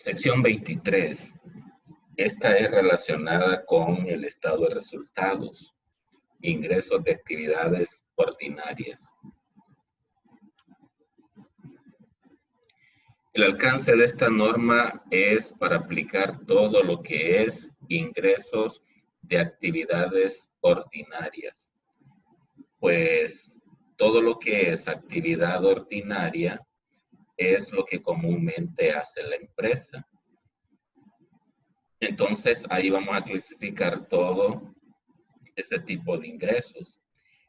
Sección 23. Esta es relacionada con el estado de resultados, ingresos de actividades ordinarias. El alcance de esta norma es para aplicar todo lo que es ingresos de actividades ordinarias. Pues todo lo que es actividad ordinaria es lo que comúnmente hace la empresa. Entonces ahí vamos a clasificar todo ese tipo de ingresos.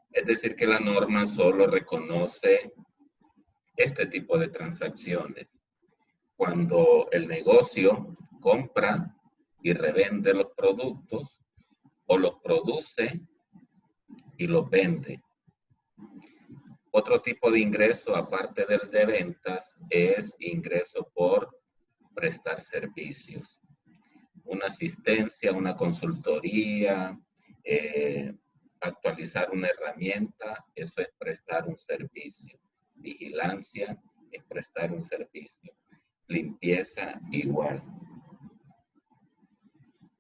Es decir, que la norma solo reconoce este tipo de transacciones. Cuando el negocio compra y revende los productos o los produce y los vende. Otro tipo de ingreso, aparte del de ventas, es ingreso por prestar servicios. Una asistencia, una consultoría, actualizar una herramienta, eso es prestar un servicio. Vigilancia es prestar un servicio. Limpieza igual.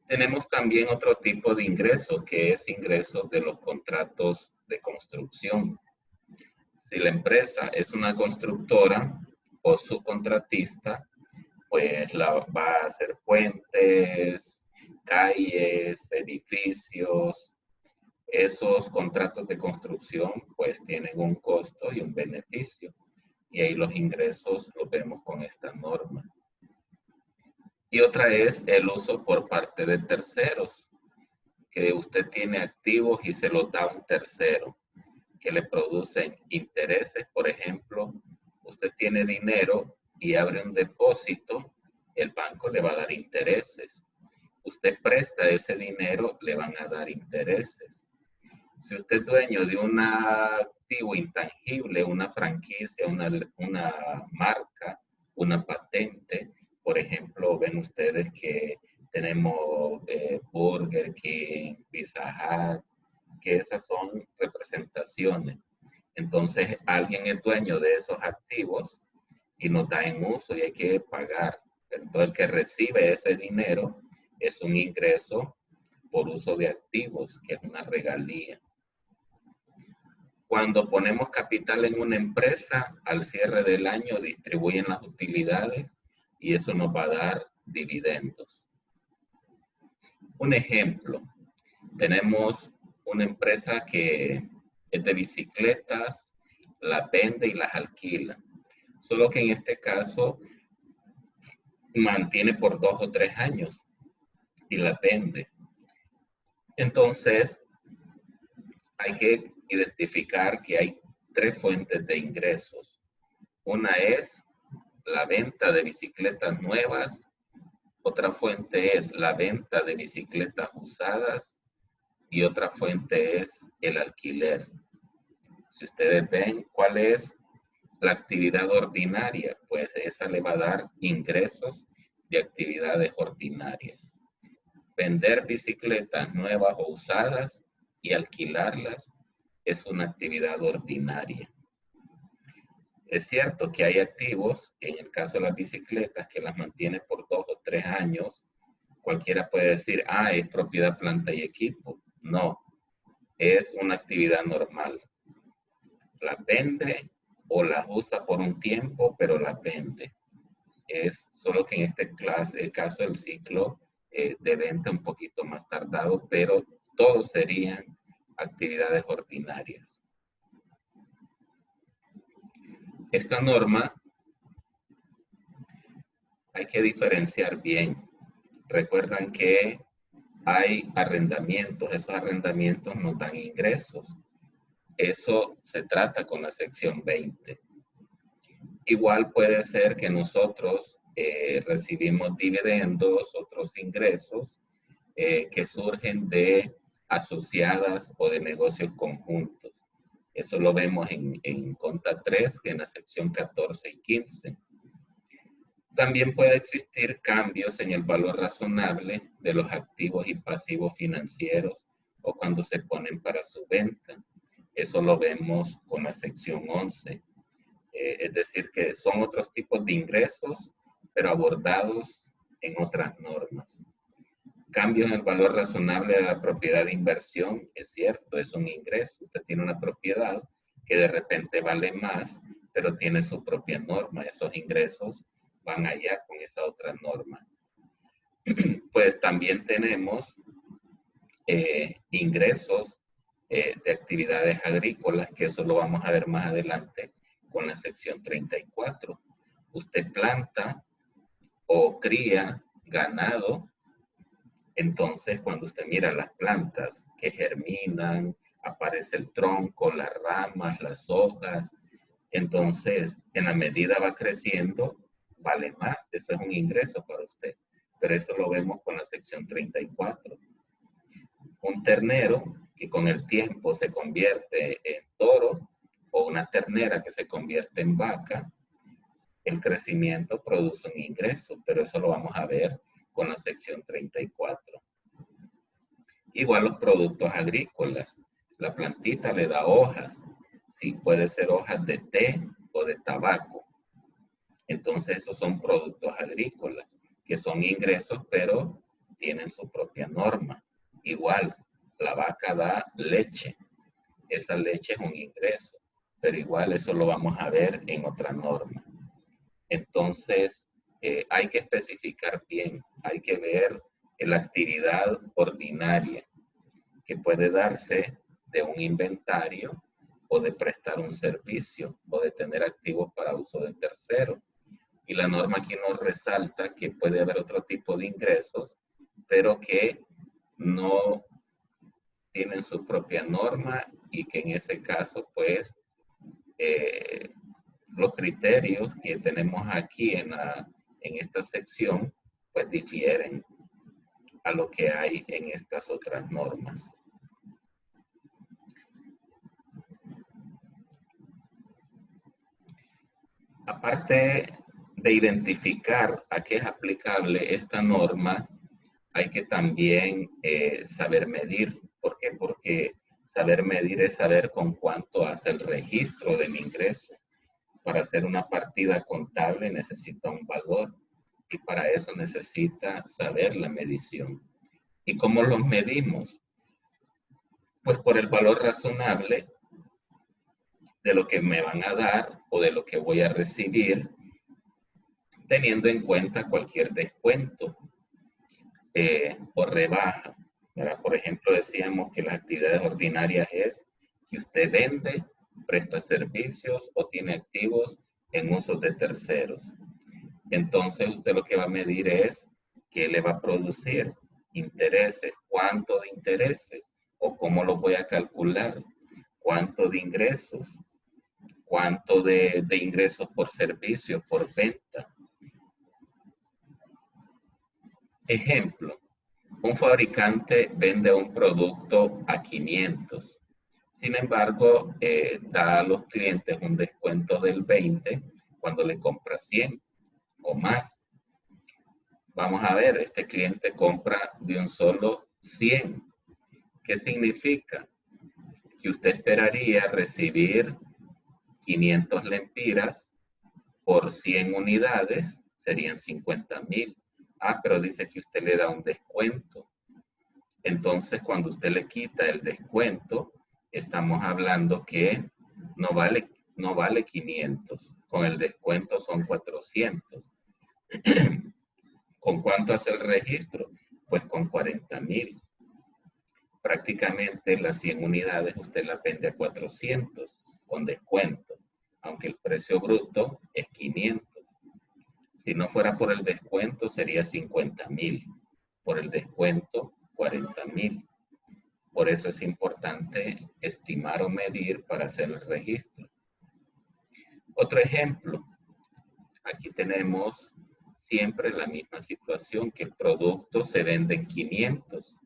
Tenemos también otro tipo de ingreso que es ingreso de los contratos de construcción. Si la empresa es una constructora o subcontratista, pues va a hacer puentes, calles, edificios. Esos contratos de construcción pues tienen un costo y un beneficio. Y ahí los ingresos los vemos con esta norma. Y otra es el uso por parte de terceros, que usted tiene activos y se los da a un tercero, que le producen intereses. Por ejemplo, usted tiene dinero y abre un depósito, el banco le va a dar intereses. Usted presta ese dinero, le van a dar intereses. Si usted es dueño de un activo intangible, una franquicia, una marca, una patente, por ejemplo, ven ustedes que tenemos Burger King, Pizza Hut, que esas son representaciones. Entonces, alguien es dueño de esos activos y no está en uso y hay que pagar. Entonces, el que recibe ese dinero es un ingreso por uso de activos, que es una regalía. Cuando ponemos capital en una empresa, al cierre del año distribuyen las utilidades y eso nos va a dar dividendos. Un ejemplo, tenemos una empresa que es de bicicletas, las vende y las alquila. Solo que en este caso mantiene por 2 o 3 años y las vende. Entonces, hay que identificar que hay 3 fuentes de ingresos. Una es la venta de bicicletas nuevas, otra fuente es la venta de bicicletas usadas y otra fuente es el alquiler. Si ustedes ven cuál es la actividad ordinaria, pues esa le va a dar ingresos de actividades ordinarias. Vender bicicletas nuevas o usadas y alquilarlas es una actividad ordinaria. Es cierto que hay activos, en el caso de las bicicletas, que las mantiene por 2 o 3 años. Cualquiera puede decir, es propiedad, planta y equipo. No, es una actividad normal. Las vende o las usa por un tiempo, pero las vende. Es solo que en este caso el ciclo de venta un poquito más tardado, pero todos serían actividades ordinarias. Esta norma hay que diferenciar bien. Recuerdan que hay arrendamientos, esos arrendamientos no dan ingresos. Eso se trata con la sección 20. Igual puede ser que nosotros recibimos dividendos, otros ingresos que surgen de asociadas o de negocios conjuntos. Eso lo vemos en Conta 3, que en la sección 14 y 15. También puede existir cambios en el valor razonable de los activos y pasivos financieros o cuando se ponen para su venta. Eso lo vemos con la sección 11. Es decir, que son otros tipos de ingresos pero abordados en otras normas. Cambios en el valor razonable de la propiedad de inversión, es cierto, es un ingreso. Usted tiene una propiedad que de repente vale más, pero tiene su propia norma. Esos ingresos van allá con esa otra norma. Pues también tenemos ingresos de actividades agrícolas, que eso lo vamos a ver más adelante con la sección 34. Usted planta o cría ganado, entonces cuando usted mira las plantas que germinan, aparece el tronco, las ramas, las hojas, entonces en la medida va creciendo, vale más, eso es un ingreso para usted, pero eso lo vemos con la sección 34. Un ternero que con el tiempo se convierte en toro o una ternera que se convierte en vaca, el crecimiento produce un ingreso, pero eso lo vamos a ver con la sección 34. Igual los productos agrícolas. La plantita le da hojas. Sí, puede ser hojas de té o de tabaco. Entonces esos son productos agrícolas, que son ingresos, pero tienen su propia norma. Igual, la vaca da leche. Esa leche es un ingreso, pero igual eso lo vamos a ver en otra norma. Entonces, hay que especificar bien, hay que ver la actividad ordinaria que puede darse de un inventario o de prestar un servicio o de tener activos para uso de tercero. Y la norma aquí nos resalta que puede haber otro tipo de ingresos, pero que no tienen su propia norma y que en ese caso, pues, los criterios que tenemos aquí en esta sección, pues difieren a lo que hay en estas otras normas. Aparte de identificar a qué es aplicable esta norma, hay que también saber medir. ¿Por qué? Porque saber medir es saber con cuánto hace el registro del ingreso. Para hacer una partida contable necesita un valor y para eso necesita saber la medición. ¿Y cómo los medimos? Pues por el valor razonable de lo que me van a dar o de lo que voy a recibir, teniendo en cuenta cualquier descuento o rebaja. ¿Verdad? Por ejemplo, decíamos que las actividades ordinarias es que usted vende, presta servicios o tiene activos en usos de terceros. Entonces usted lo que va a medir es qué le va a producir, intereses, cuánto de intereses o cómo lo voy a calcular, cuánto de ingresos, cuánto de ingresos por servicio, por venta. Ejemplo, un fabricante vende un producto a 500. Sin embargo, da a los clientes un descuento del 20 cuando le compra 100 o más. Vamos a ver, este cliente compra de un solo 100. ¿Qué significa? Que usted esperaría recibir 500 lempiras por 100 unidades, serían 50,000. Ah, pero dice que usted le da un descuento. Entonces, cuando usted le quita el descuento, estamos hablando que no vale 500. Con el descuento son 400. ¿Con cuánto hace el registro? Pues con 40,000. Prácticamente las 100 unidades usted las vende a 400 con descuento, aunque el precio bruto es 500. Si no fuera por el descuento sería 50,000. Por el descuento 40,000. Por eso es importante estimar o medir para hacer el registro. Otro ejemplo. Aquí tenemos siempre la misma situación, que el producto se vende en 500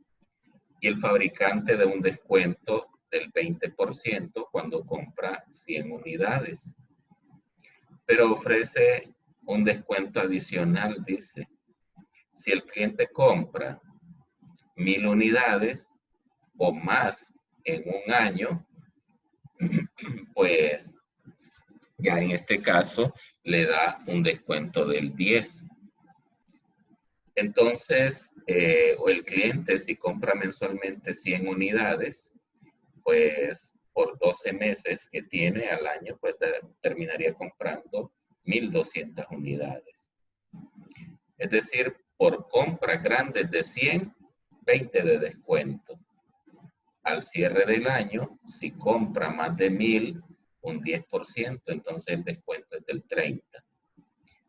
y el fabricante da un descuento del 20% cuando compra 100 unidades. Pero ofrece un descuento adicional, dice. Si el cliente compra 1,000 unidades o más en un año, pues ya en este caso le da un descuento del 10. Entonces, o el cliente si compra mensualmente 100 unidades, pues por 12 meses que tiene al año, pues terminaría comprando 1.200 unidades. Es decir, por compras grandes de 100, 20 de descuento. Al cierre del año, si compra más de 1.000, un 10%, entonces el descuento es del 30%.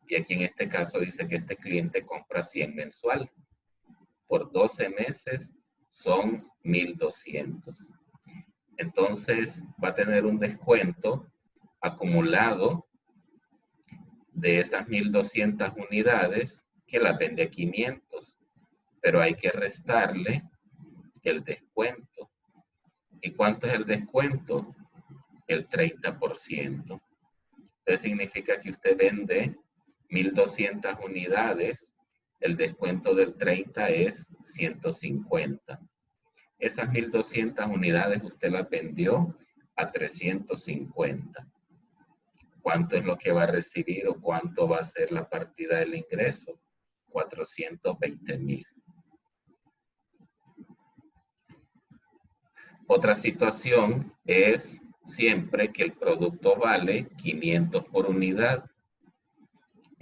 Y aquí en este caso dice que este cliente compra 100 mensual. Por 12 meses son 1.200. Entonces va a tener un descuento acumulado de esas 1.200 unidades que las vende a 500. Pero hay que restarle el descuento. ¿Y cuánto es el descuento? El 30%. Entonces significa que usted vende 1.200 unidades, el descuento del 30 es 150. Esas 1.200 unidades usted las vendió a 350. ¿Cuánto es lo que va a recibir o cuánto va a ser la partida del ingreso? 420.000. Otra situación es siempre que el producto vale 500 por unidad.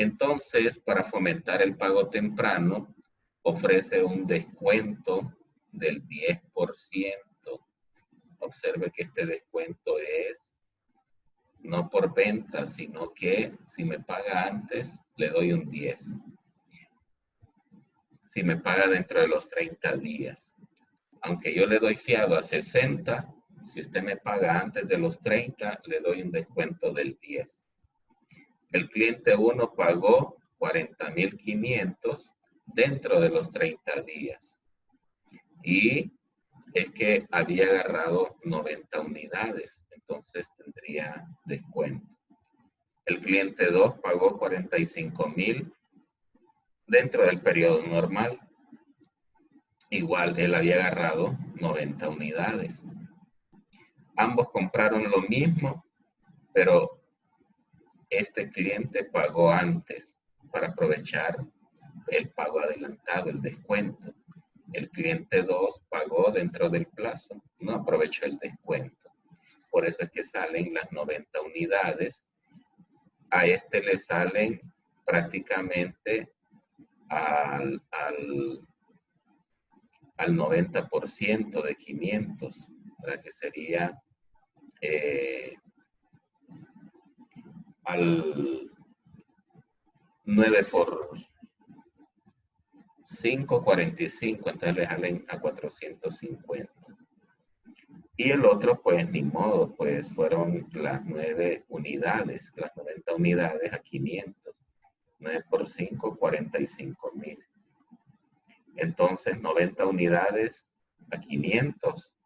Entonces, para fomentar el pago temprano, ofrece un descuento del 10%. Observe que este descuento es no por venta, sino que si me paga antes, le doy un 10. Si me paga dentro de los 30 días. Aunque yo le doy fiado a 60, si usted me paga antes de los 30, le doy un descuento del 10. El cliente 1 pagó 40.500 dentro de los 30 días. Y es que había agarrado 90 unidades, entonces tendría descuento. El cliente 2 pagó 45.000 dentro del periodo normal. Igual él había agarrado 90 unidades. Ambos compraron lo mismo, pero este cliente pagó antes para aprovechar el pago adelantado, el descuento. El cliente 2 pagó dentro del plazo, no aprovechó el descuento. Por eso es que salen las 90 unidades. A este le salen prácticamente al 90% de 500, ¿verdad? Que sería al 9 por 5, 45, entonces le salen a 450. Y el otro, pues ni modo, pues fueron las 9 unidades, las 90 unidades a 500. 9 por 5, 45.000. Entonces 90 unidades a 500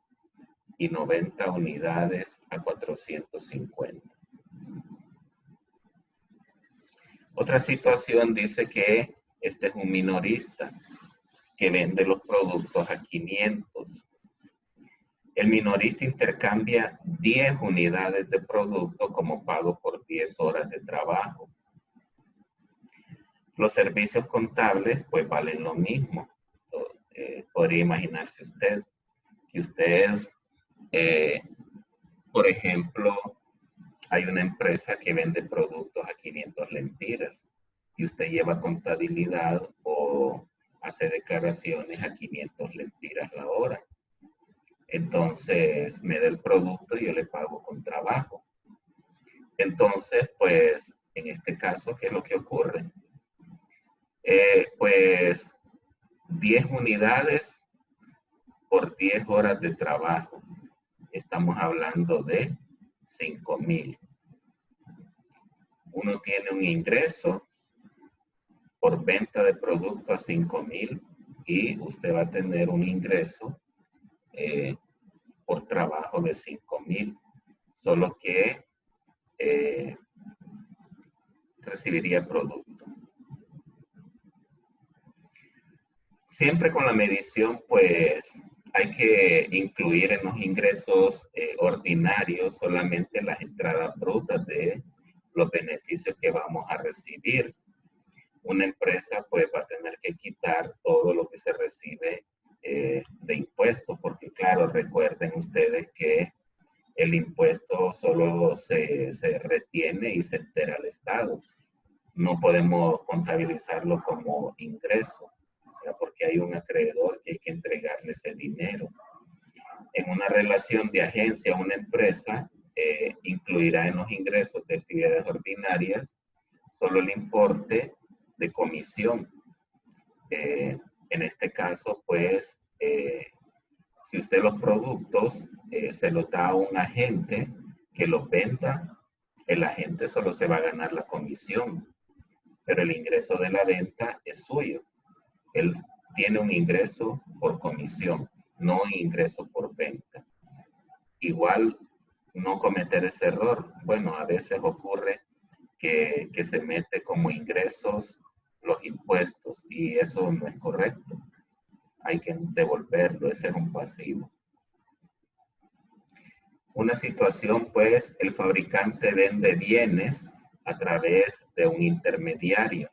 y 90 unidades a 450. Otra situación dice que este es un minorista que vende los productos a 500. El minorista intercambia 10 unidades de producto como pago por 10 horas de trabajo. Los servicios contables pues valen lo mismo. Podría imaginarse usted que usted, por ejemplo, hay una empresa que vende productos a 500 lempiras y usted lleva contabilidad o hace declaraciones a 500 lempiras la hora. Entonces me da el producto y yo le pago con trabajo. Entonces, pues, en este caso, ¿qué es lo que ocurre? Pues 10 unidades por 10 horas de trabajo. Estamos hablando de 5.000. Uno tiene un ingreso por venta de producto a 5.000 y usted va a tener un ingreso por trabajo de 5.000. Solo que recibiría producto. Siempre con la medición, pues, hay que incluir en los ingresos ordinarios solamente las entradas brutas de los beneficios que vamos a recibir. una empresa pues va a tener que quitar todo lo que se recibe de impuestos, porque claro, recuerden ustedes que el impuesto solo se retiene y se entera al Estado. No podemos contabilizarlo como ingreso, ¿verdad? Porque hay un acreedor que hay que entregarle ese dinero. En una relación de agencia, una empresa incluirá en los ingresos de actividades ordinarias solo el importe de comisión. En este caso, pues, si usted los productos se los da a un agente que los venda, el agente solo se va a ganar la comisión, pero el ingreso de la venta es suyo. Él tiene un ingreso por comisión, no un ingreso por venta. Igual no cometer ese error. Bueno, a veces ocurre que se mete como ingresos los impuestos y eso no es correcto. Hay que devolverlo, ese es un pasivo. Una situación, pues, el fabricante vende bienes a través de un intermediario.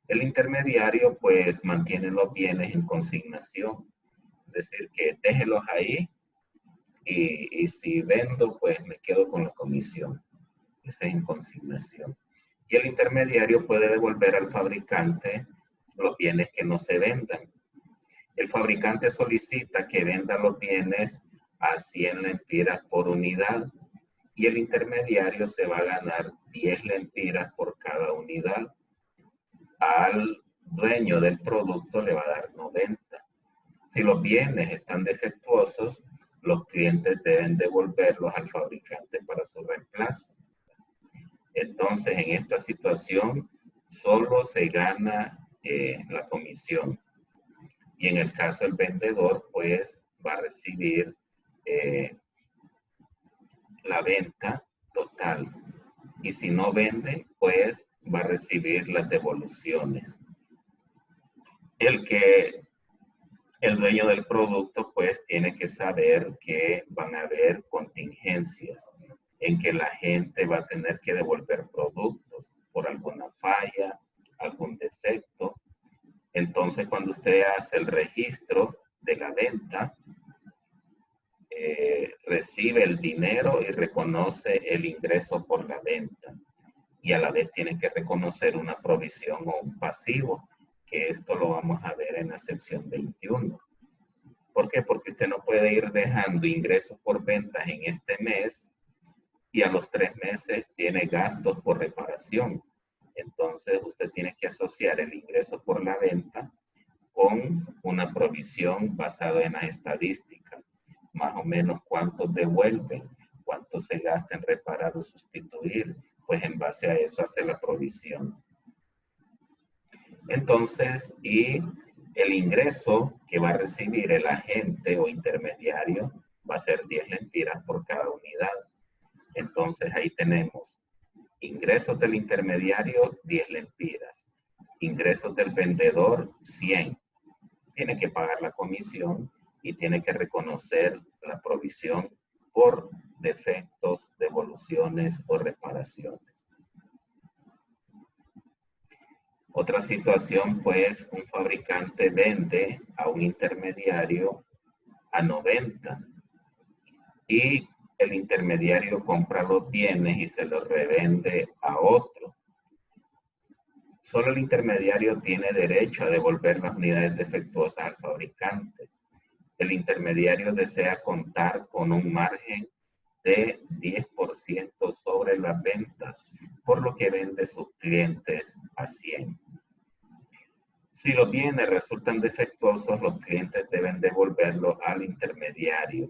El intermediario, pues, mantiene los bienes en consignación, es decir, que déjelos ahí y si vendo, pues me quedo con la comisión. Esa es en consignación. Y el intermediario puede devolver al fabricante los bienes que no se vendan. El fabricante solicita que venda los bienes a 100 lempiras por unidad y el intermediario se va a ganar 10 lempiras por cada unidad. Al dueño del producto le va a dar 90. Si los bienes están defectuosos, los clientes deben devolverlos al fabricante para su reemplazo. Entonces, en esta situación, solo se gana la comisión. Y en el caso del vendedor, pues va a recibir la venta total. Y si no vende, pues va a recibir las devoluciones. El dueño del producto, pues tiene que saber que van a haber contingencias en que la gente va a tener que devolver productos por alguna falla, algún defecto. Entonces, cuando usted hace el registro de la venta, recibe el dinero y reconoce el ingreso por la venta. Y a la vez tiene que reconocer una provisión o un pasivo, que esto lo vamos a ver en la sección 21. ¿Por qué? Porque usted no puede ir dejando ingresos por ventas en este mes y a los 3 meses tiene gastos por reparación. Entonces usted tiene que asociar el ingreso por la venta con una provisión basada en las estadísticas. Más o menos cuánto devuelve, cuánto se gasta en reparar o sustituir, pues en base a eso hace la provisión. Entonces, y el ingreso que va a recibir el agente o intermediario va a ser 10 lempiras por cada unidad. Entonces ahí tenemos ingresos del intermediario, 10 lempiras. Ingresos del vendedor, 100. Tiene que pagar la comisión y tiene que reconocer la provisión por defectos, devoluciones o reparaciones. Otra situación, pues, un fabricante vende a un intermediario a 90 y el intermediario compra los bienes y se los revende a otro. Solo el intermediario tiene derecho a devolver las unidades defectuosas al fabricante. El intermediario desea contar con un margen de 10% sobre las ventas, por lo que vende sus clientes a 100. Si los bienes resultan defectuosos, los clientes deben devolverlo al intermediario.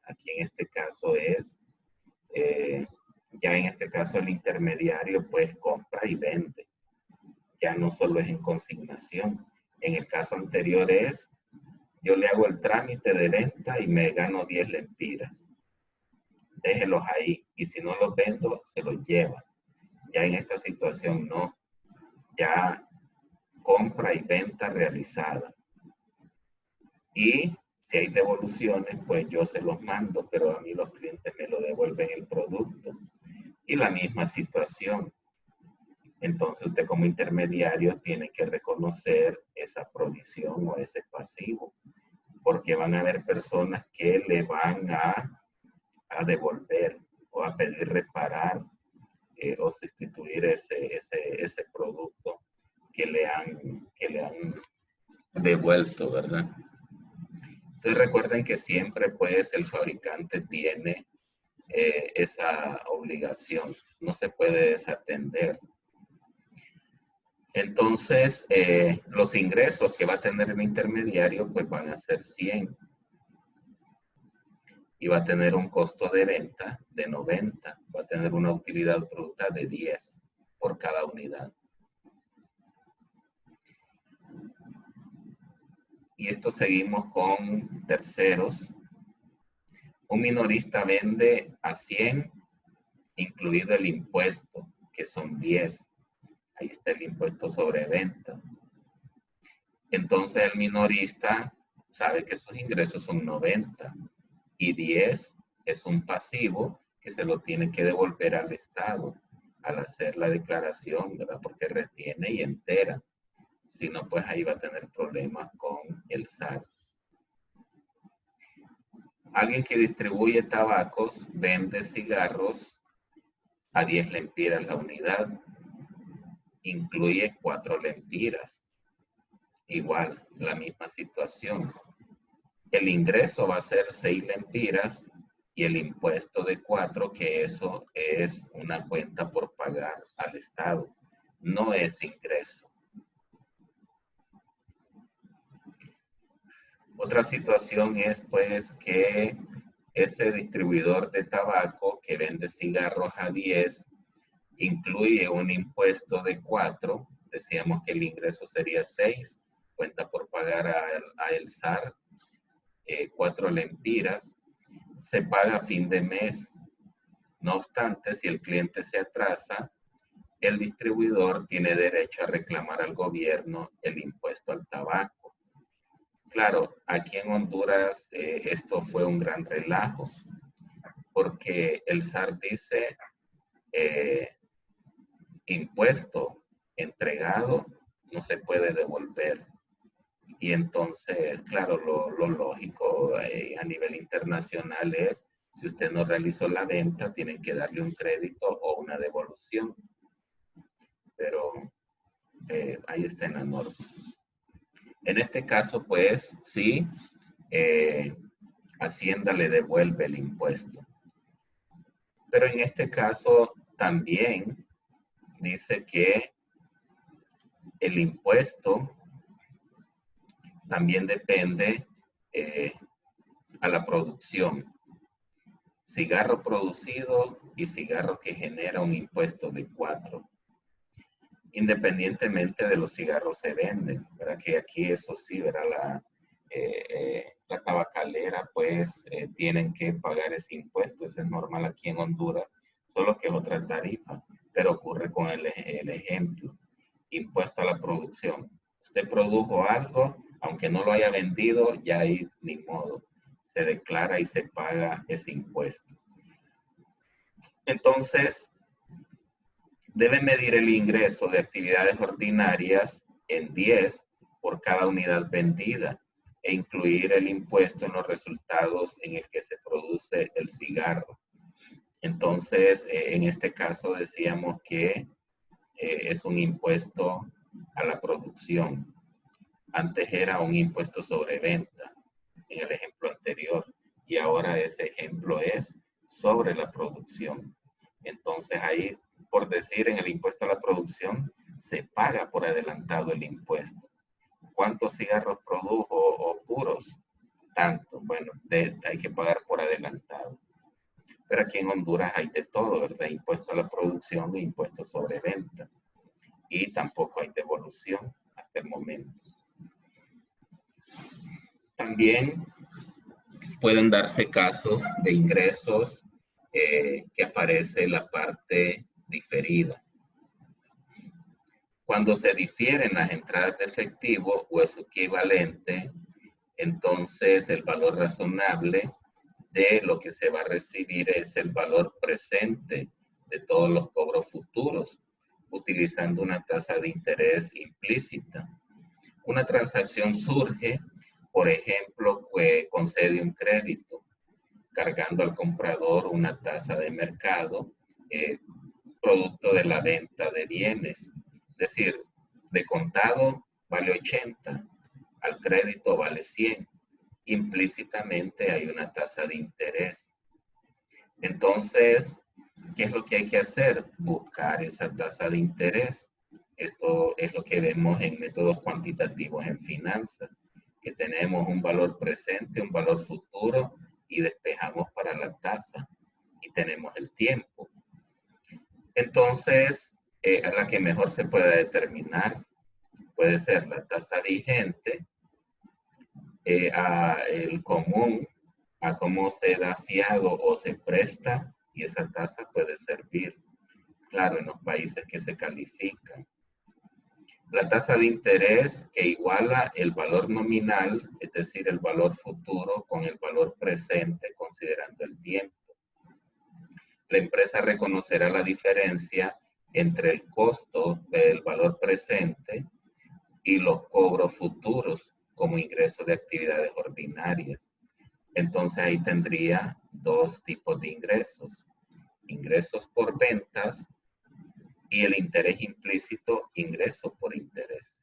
Aquí en este caso ya en este caso el intermediario pues compra y vende. Ya no solo es en consignación. En el caso anterior es, yo le hago el trámite de venta y me gano 10 lempiras. Déjelos ahí y si no los vendo, se los lleva. Ya en esta situación no. Ya compra y venta realizada. Y si hay devoluciones, pues yo se los mando, pero a mí los clientes me lo devuelven el producto. Y la misma situación. Entonces usted como intermediario tiene que reconocer esa provisión o ese pasivo, porque van a haber personas que le van a devolver o a pedir reparar o sustituir ese producto que le han devuelto, ¿verdad? Entonces recuerden que siempre pues el fabricante tiene esa obligación, no se puede desatender. Entonces, los ingresos que va a tener el intermediario pues van a ser 100 y va a tener un costo de venta de 90, va a tener una utilidad bruta de 10 por cada unidad. Y esto seguimos con terceros. Un minorista vende a 100, incluido el impuesto, que son 10. Ahí está el impuesto sobre venta. Entonces el minorista sabe que sus ingresos son 90 y 10 es un pasivo que se lo tiene que devolver al Estado al hacer la declaración, ¿verdad? Porque retiene y entera. Si no, pues ahí va a tener problemas con el SAR. Alguien que distribuye tabacos vende cigarros a 10 lempiras la unidad. Incluye 4 lempiras. Igual, la misma situación. El ingreso va a ser 6 lempiras y el impuesto de 4, que eso es una cuenta por pagar al Estado. No es ingreso. Otra situación es pues que ese distribuidor de tabaco que vende cigarros a 10 incluye un impuesto de 4. Decíamos que el ingreso sería 6, cuenta por pagar a el SAR, 4 lempiras, se paga a fin de mes. No obstante, si el cliente se atrasa, el distribuidor tiene derecho a reclamar al gobierno el impuesto al tabaco. Claro, aquí en Honduras esto fue un gran relajo, porque el SAR dice impuesto entregado no se puede devolver. Y entonces, claro, lo lógico a nivel internacional es, si usted no realizó la venta, tienen que darle un crédito o una devolución. Pero ahí está en la norma. En este caso, pues, sí, Hacienda le devuelve el impuesto. Pero en este caso también dice que el impuesto también depende a la producción. Cigarro producido y cigarro que genera un impuesto de 4. Independientemente de los cigarros se venden, ¿verdad? Que aquí eso sí, ¿verdad? La tabacalera pues tienen que pagar ese impuesto, eso es normal aquí en Honduras, solo que es otra tarifa, pero ocurre con el ejemplo, impuesto a la producción. Usted produjo algo, aunque no lo haya vendido, ya ahí ni modo, se declara y se paga ese impuesto. Entonces, debe medir el ingreso de actividades ordinarias en 10 por cada unidad vendida e incluir el impuesto en los resultados en el que se produce el cigarro. Entonces, en este caso decíamos que es un impuesto a la producción. Antes era un impuesto sobre venta, en el ejemplo anterior, y ahora ese ejemplo es sobre la producción. Entonces ahí, por decir, en el impuesto a la producción, se paga por adelantado el impuesto. ¿Cuántos cigarros produjo o puros? Tanto. Bueno, hay que pagar por adelantado. Pero aquí en Honduras hay de todo, ¿verdad? Impuesto a la producción e impuesto sobre venta. Y tampoco hay devolución hasta el momento. También pueden darse casos de ingresos que aparece la parte diferida. Cuando se difieren las entradas de efectivo o es equivalente, entonces el valor razonable de lo que se va a recibir es el valor presente de todos los cobros futuros. utilizando una tasa de interés implícita. Una transacción surge, por ejemplo, que concede un crédito, cargando al comprador una tasa de mercado, producto de la venta de bienes. Es decir, de contado vale 80, al crédito vale 100. Implícitamente hay una tasa de interés. Entonces, ¿qué es lo que hay que hacer? Buscar esa tasa de interés. Esto es lo que vemos en métodos cuantitativos en finanzas, que tenemos un valor presente, un valor futuro y despejamos para la tasa y tenemos el tiempo. Entonces, a la que mejor se puede determinar puede ser la tasa vigente, a el común, a cómo se da fiado o se presta, y esa tasa puede servir, claro, en los países que se califican. La tasa de interés que iguala el valor nominal, es decir, el valor futuro con el valor presente considerando el tiempo. La empresa reconocerá la diferencia entre el costo del valor presente y los cobros futuros como ingresos de actividades ordinarias. Entonces ahí tendría dos tipos de ingresos. Ingresos por ventas y el interés implícito, ingresos por interés.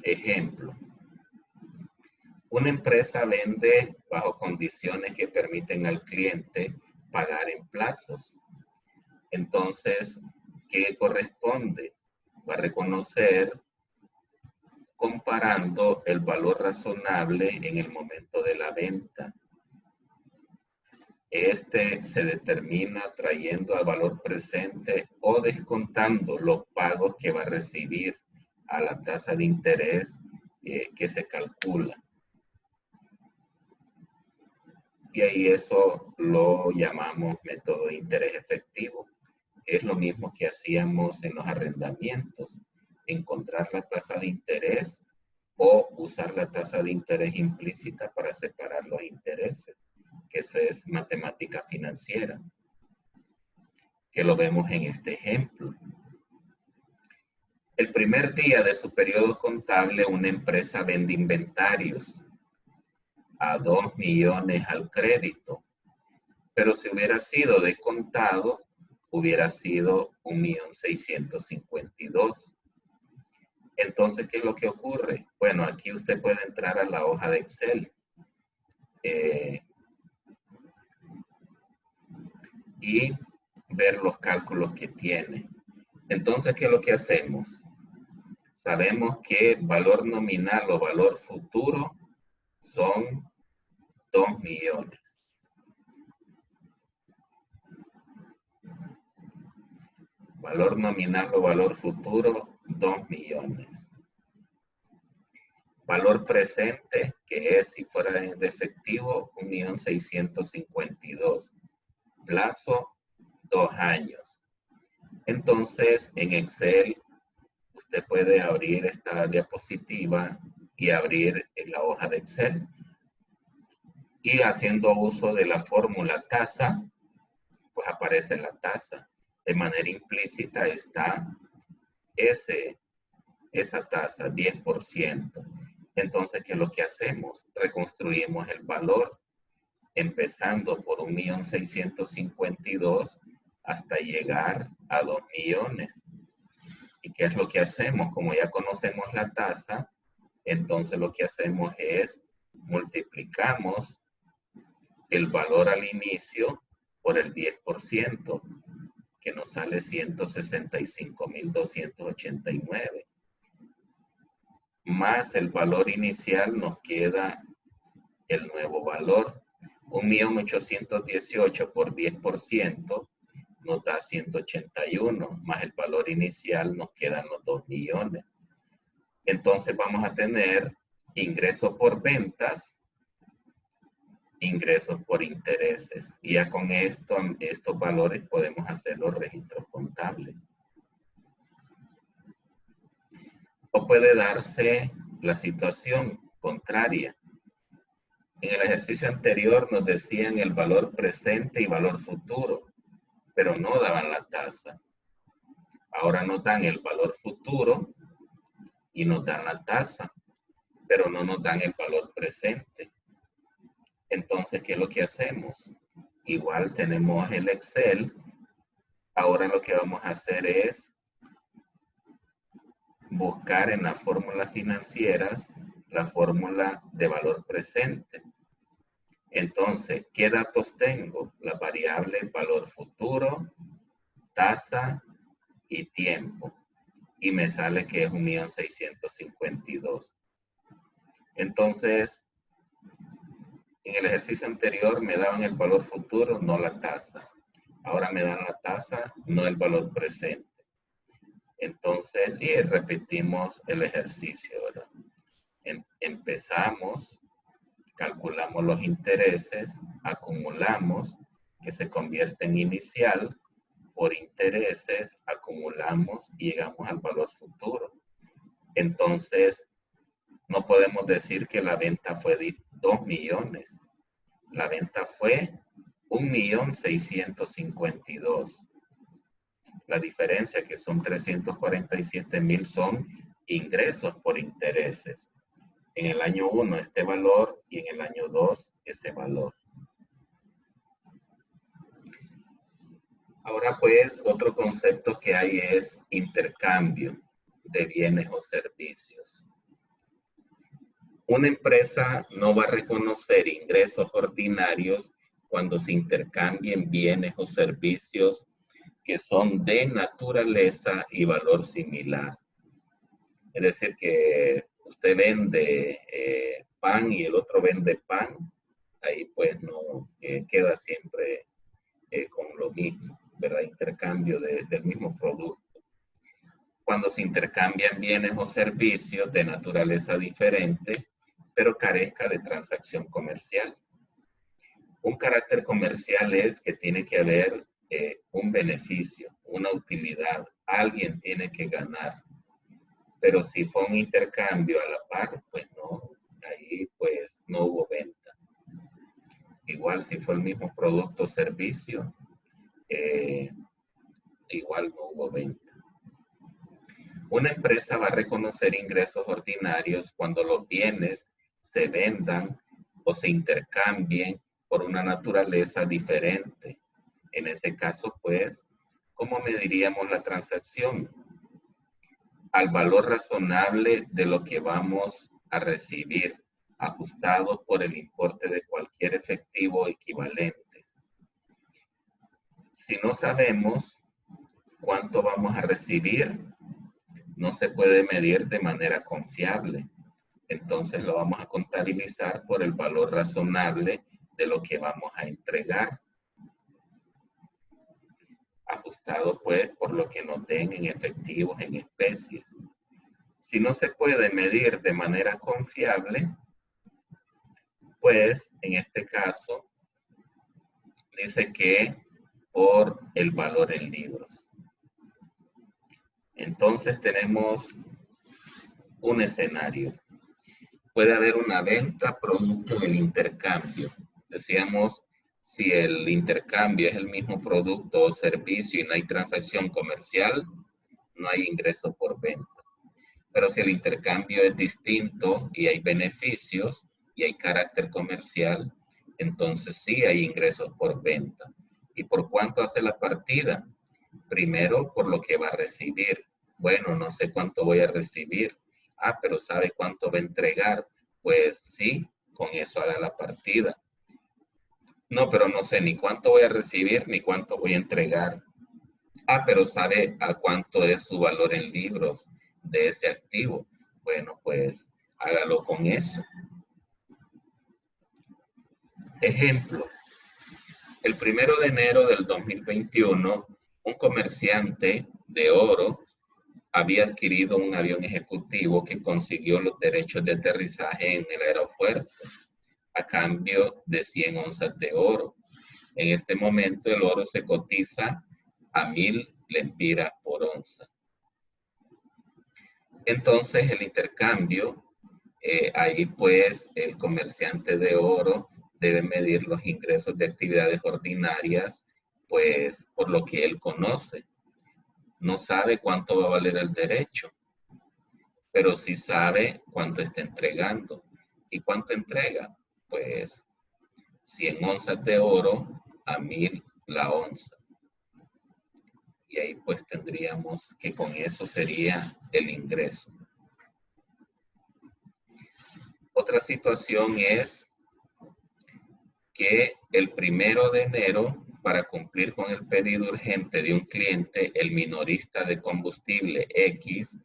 Ejemplo. Una empresa vende bajo condiciones que permiten al cliente pagar en plazos. Entonces, ¿qué corresponde? Va a reconocer comparando el valor razonable en el momento de la venta. Este se determina trayendo al valor presente o descontando los pagos que va a recibir a la tasa de interés que se calcula. Y ahí eso lo llamamos método de interés efectivo. Es lo mismo que hacíamos en los arrendamientos, encontrar la tasa de interés o usar la tasa de interés implícita para separar los intereses, que eso es matemática financiera, que lo vemos en este ejemplo. El primer día de su periodo contable, una empresa vende inventarios a 2 millones al crédito, pero si hubiera sido de contado, hubiera sido 1.652.000. Entonces, ¿qué es lo que ocurre? Bueno, aquí usted puede entrar a la hoja de Excel y ver los cálculos que tiene. Entonces, ¿qué es lo que hacemos? Sabemos que valor nominal o valor futuro son 2 millones. Valor nominal o valor futuro, 2 millones. Valor presente, que es si fuera de efectivo, 1.652.000. Plazo, 2 años. Entonces, en Excel, usted puede abrir esta diapositiva y abrir la hoja de Excel. Y haciendo uso de la fórmula tasa, pues aparece la tasa. De manera implícita está esa tasa, 10%. Entonces, ¿qué es lo que hacemos? Reconstruimos el valor, empezando por 1.652.000 hasta llegar a 2 millones. ¿Y qué es lo que hacemos? Como ya conocemos la tasa, entonces lo que hacemos es multiplicamos el valor al inicio por el 10%, que nos sale 165.289. Más el valor inicial nos queda el nuevo valor. 1.818.000 por 10% nos da 181, más el valor inicial nos quedan los 2 millones. Entonces vamos a tener ingresos por ventas, ingresos por intereses. Y ya con estos valores podemos hacer los registros contables. O puede darse la situación contraria. En el ejercicio anterior nos decían el valor presente y valor futuro. pero no daban la tasa. Ahora nos dan el valor futuro y nos dan la tasa, pero no nos dan el valor presente. Entonces, ¿qué es lo que hacemos? Igual tenemos el Excel. Ahora lo que vamos a hacer es buscar en las fórmulas financieras la fórmula de valor presente. Entonces, ¿qué datos tengo? Las variables valor futuro, tasa y tiempo. Y me sale que es 1.652.000. Entonces, en el ejercicio anterior me daban el valor futuro, no la tasa. Ahora me dan la tasa, no el valor presente. Entonces, y repetimos el ejercicio, ¿verdad? Empezamos, calculamos los intereses, acumulamos, que se convierte en inicial, por intereses, acumulamos y llegamos al valor futuro. Entonces, no podemos decir que la venta fue de 2 millones. La venta fue 1.652.000. La diferencia, que son 347.000, son ingresos por intereses. En el año 1 este valor y en el año 2 ese valor. Ahora pues otro concepto que hay es intercambio de bienes o servicios. Una empresa no va a reconocer ingresos ordinarios cuando se intercambien bienes o servicios que son de naturaleza y valor similar. Es decir, que usted vende pan y el otro vende pan, ahí pues no queda siempre con lo mismo, ¿verdad? Intercambio del mismo producto. Cuando se intercambian bienes o servicios de naturaleza diferente, pero carezca de transacción comercial. Un carácter comercial es que tiene que haber un beneficio, una utilidad, alguien tiene que ganar. Pero si fue un intercambio a la par, pues no, ahí pues no hubo venta. Igual si fue el mismo producto o servicio, igual no hubo venta. Una empresa va a reconocer ingresos ordinarios cuando los bienes se vendan o se intercambien por una naturaleza diferente. En ese caso, pues, ¿cómo mediríamos la transacción? Al valor razonable de lo que vamos a recibir, ajustado por el importe de cualquier efectivo equivalente. Si no sabemos cuánto vamos a recibir, no se puede medir de manera confiable. Entonces lo vamos a contabilizar por el valor razonable de lo que vamos a entregar, ajustado pues por lo que nos den en efectivos, en especies. Si no se puede medir de manera confiable, pues en este caso dice que por el valor en libros. Entonces tenemos un escenario. Puede haber una venta producto del intercambio. Decíamos, si el intercambio es el mismo producto o servicio y no hay transacción comercial, no hay ingreso por venta. Pero si el intercambio es distinto y hay beneficios y hay carácter comercial, entonces sí hay ingresos por venta. ¿Y por cuánto hace la partida? Primero, por lo que va a recibir. Bueno, no sé cuánto voy a recibir. Ah, pero ¿sabe cuánto va a entregar? Pues sí, con eso haga la partida. No, pero no sé ni cuánto voy a recibir ni cuánto voy a entregar. Ah, pero ¿sabe a cuánto es su valor en libros de ese activo? Bueno, pues hágalo con eso. Ejemplo, el 1 de enero del 2021, un comerciante de oro había adquirido un avión ejecutivo que consiguió los derechos de aterrizaje en el aeropuerto a cambio de 100 onzas de oro. En este momento el oro se cotiza a 1.000 lempiras por onza. Entonces el intercambio, ahí pues el comerciante de oro debe medir los ingresos de actividades ordinarias pues por lo que él conoce. No sabe cuánto va a valer el derecho, pero sí sabe cuánto está entregando. ¿Y cuánto entrega? Pues 100 onzas de oro a 1000 la onza. Y ahí pues tendríamos que con eso sería el ingreso. Otra situación es que el 1 de enero, para cumplir con el pedido urgente de un cliente, el minorista de combustible X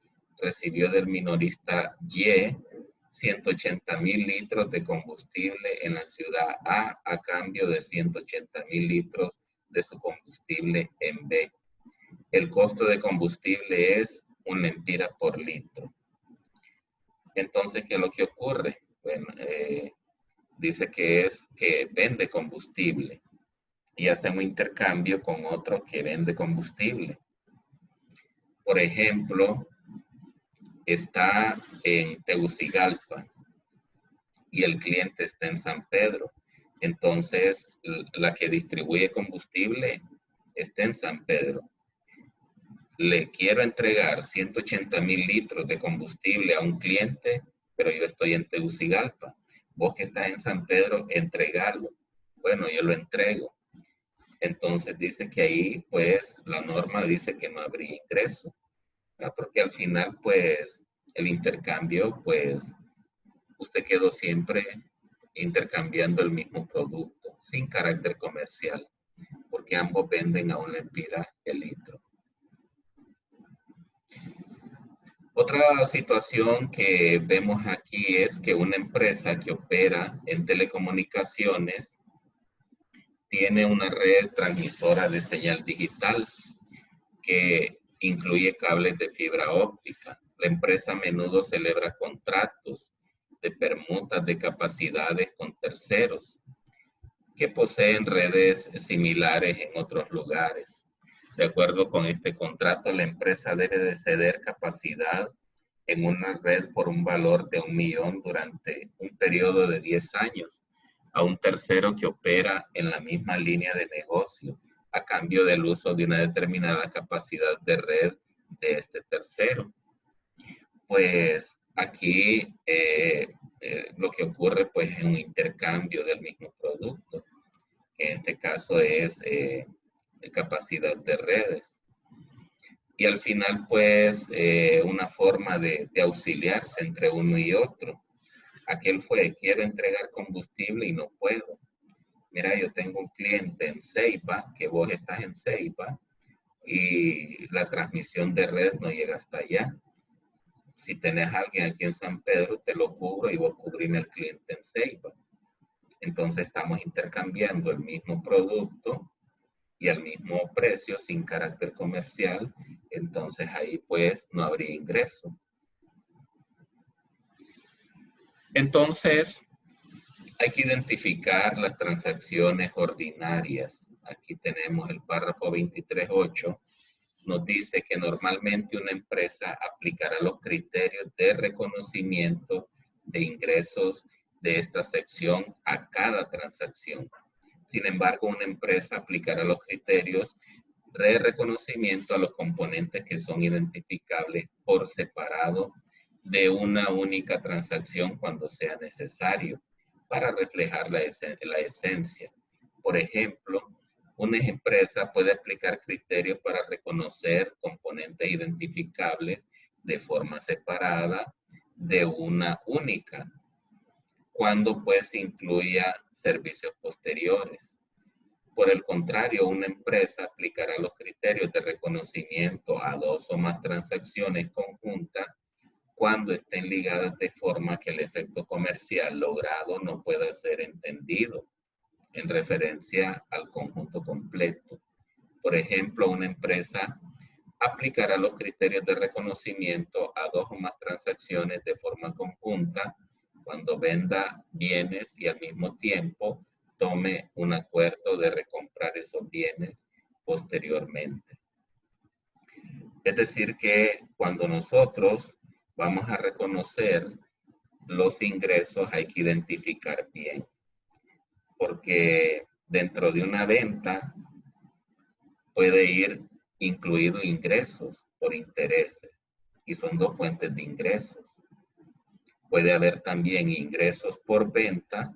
recibió del minorista Y 180,000 litros de combustible en la ciudad A cambio de 180,000 litros de su combustible en B. El costo de combustible es 1 lempira por litro. Entonces, ¿qué es lo que ocurre? Bueno, dice que es que vende combustible y hace un intercambio con otro que vende combustible. Por ejemplo, está en Tegucigalpa y el cliente está en San Pedro. Entonces, la que distribuye combustible está en San Pedro. Le quiero entregar 180,000 litros de combustible a un cliente, pero yo estoy en Tegucigalpa. Vos que estás en San Pedro, entregalo. Bueno, yo lo entrego. Entonces dice que ahí, pues, la norma dice que no habría ingreso, ¿verdad? Porque al final, pues, el intercambio, pues, usted quedó siempre intercambiando el mismo producto, sin carácter comercial, porque ambos venden a 1 lempira el litro. Otra situación que vemos aquí es que una empresa que opera en telecomunicaciones tiene una red transmisora de señal digital que incluye cables de fibra óptica. La empresa a menudo celebra contratos de permutas de capacidades con terceros que poseen redes similares en otros lugares. De acuerdo con este contrato, la empresa debe de ceder capacidad en una red por un valor de 1 millón durante un periodo de 10 años a un tercero que opera en la misma línea de negocio a cambio del uso de una determinada capacidad de red de este tercero. Pues aquí lo que ocurre pues es un intercambio del mismo producto, que en este caso es capacidad de redes. Y al final, pues, una forma de auxiliarse entre uno y otro. Aquel fue, quiero entregar combustible y no puedo. Mira, yo tengo un cliente en Ceiba, que vos estás en Ceiba, y la transmisión de red no llega hasta allá. Si tenés a alguien aquí en San Pedro, te lo cubro y vos cubrime el cliente en Ceiba. Entonces estamos intercambiando el mismo producto y al mismo precio sin carácter comercial, entonces ahí pues no habría ingreso. Entonces hay que identificar las transacciones ordinarias. Aquí tenemos el párrafo 23.8, nos dice que normalmente una empresa aplicará los criterios de reconocimiento de ingresos de esta sección a cada transacción. Sin embargo, una empresa aplicará los criterios de reconocimiento a los componentes que son identificables por separado de una única transacción cuando sea necesario para reflejar la esencia. Por ejemplo, una empresa puede aplicar criterios para reconocer componentes identificables de forma separada de una única, cuando pues incluya servicios posteriores. Por el contrario, una empresa aplicará los criterios de reconocimiento a 2 o más transacciones conjuntas cuando estén ligadas de forma que el efecto comercial logrado no pueda ser entendido en referencia al conjunto completo. Por ejemplo, una empresa aplicará los criterios de reconocimiento a 2 o más transacciones de forma conjunta cuando venda bienes y al mismo tiempo tome un acuerdo de recomprar esos bienes posteriormente. Es decir que cuando nosotros vamos a reconocer los ingresos hay que identificar bien, porque dentro de una venta puede ir incluido ingresos por intereses y son dos fuentes de ingresos. Puede haber también ingresos por venta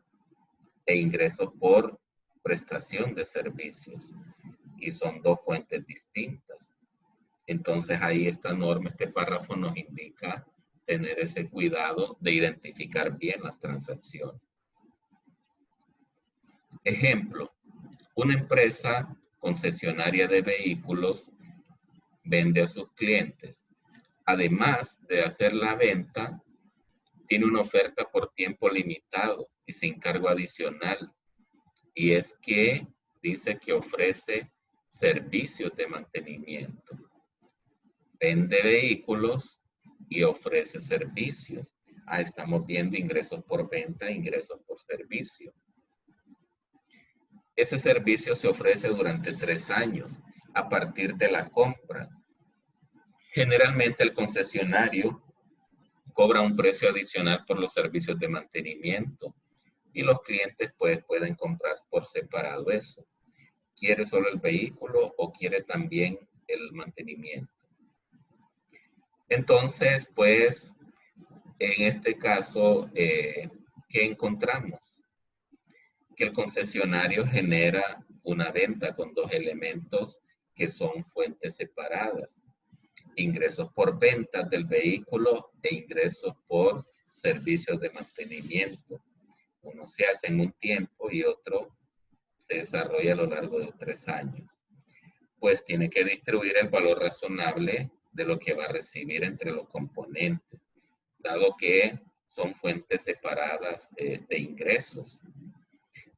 e ingresos por prestación de servicios y son dos fuentes distintas. Entonces ahí esta norma, este párrafo nos indica tener ese cuidado de identificar bien las transacciones. Ejemplo, una empresa concesionaria de vehículos vende a sus clientes. Además de hacer la venta, tiene una oferta por tiempo limitado y sin cargo adicional. Y es que dice que ofrece servicios de mantenimiento. Vende vehículos y ofrece servicios. Estamos viendo ingresos por venta, ingresos por servicio. Ese servicio se ofrece durante 3 años a partir de la compra. Generalmente el concesionario cobra un precio adicional por los servicios de mantenimiento y los clientes pues pueden comprar por separado eso. ¿Quiere solo el vehículo o quiere también el mantenimiento? Entonces, pues, en este caso, ¿qué encontramos? Que el concesionario genera una venta con dos elementos que son fuentes separadas. Ingresos por ventas del vehículo e ingresos por servicios de mantenimiento. Uno se hace en un tiempo y otro se desarrolla a lo largo de 3 años. Pues tiene que distribuir el valor razonable de lo que va a recibir entre los componentes, dado que son fuentes separadas de ingresos.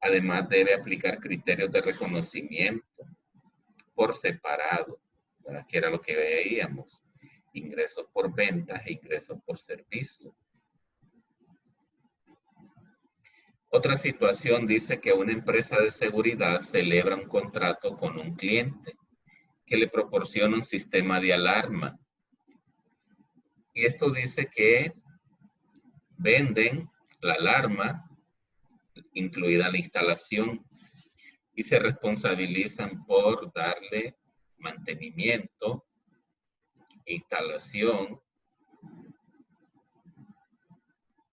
Además, debe aplicar criterios de reconocimiento por separado, ¿verdad? Que era lo que veíamos. Ingresos por ventas e ingresos por servicio. Otra situación dice que una empresa de seguridad celebra un contrato con un cliente que le proporciona un sistema de alarma. Y esto dice que venden la alarma, incluida la instalación, y se responsabilizan por darle mantenimiento, instalación,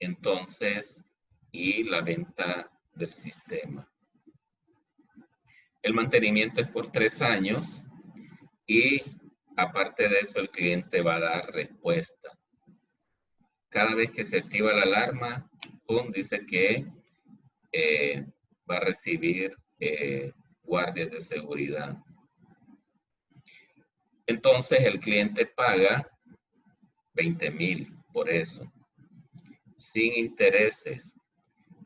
entonces, y la venta del sistema. El mantenimiento es por 3 años y aparte de eso el cliente va a dar respuesta. Cada vez que se activa la alarma, dice que va a recibir guardias de seguridad. Entonces el cliente paga 20,000 por eso, sin intereses,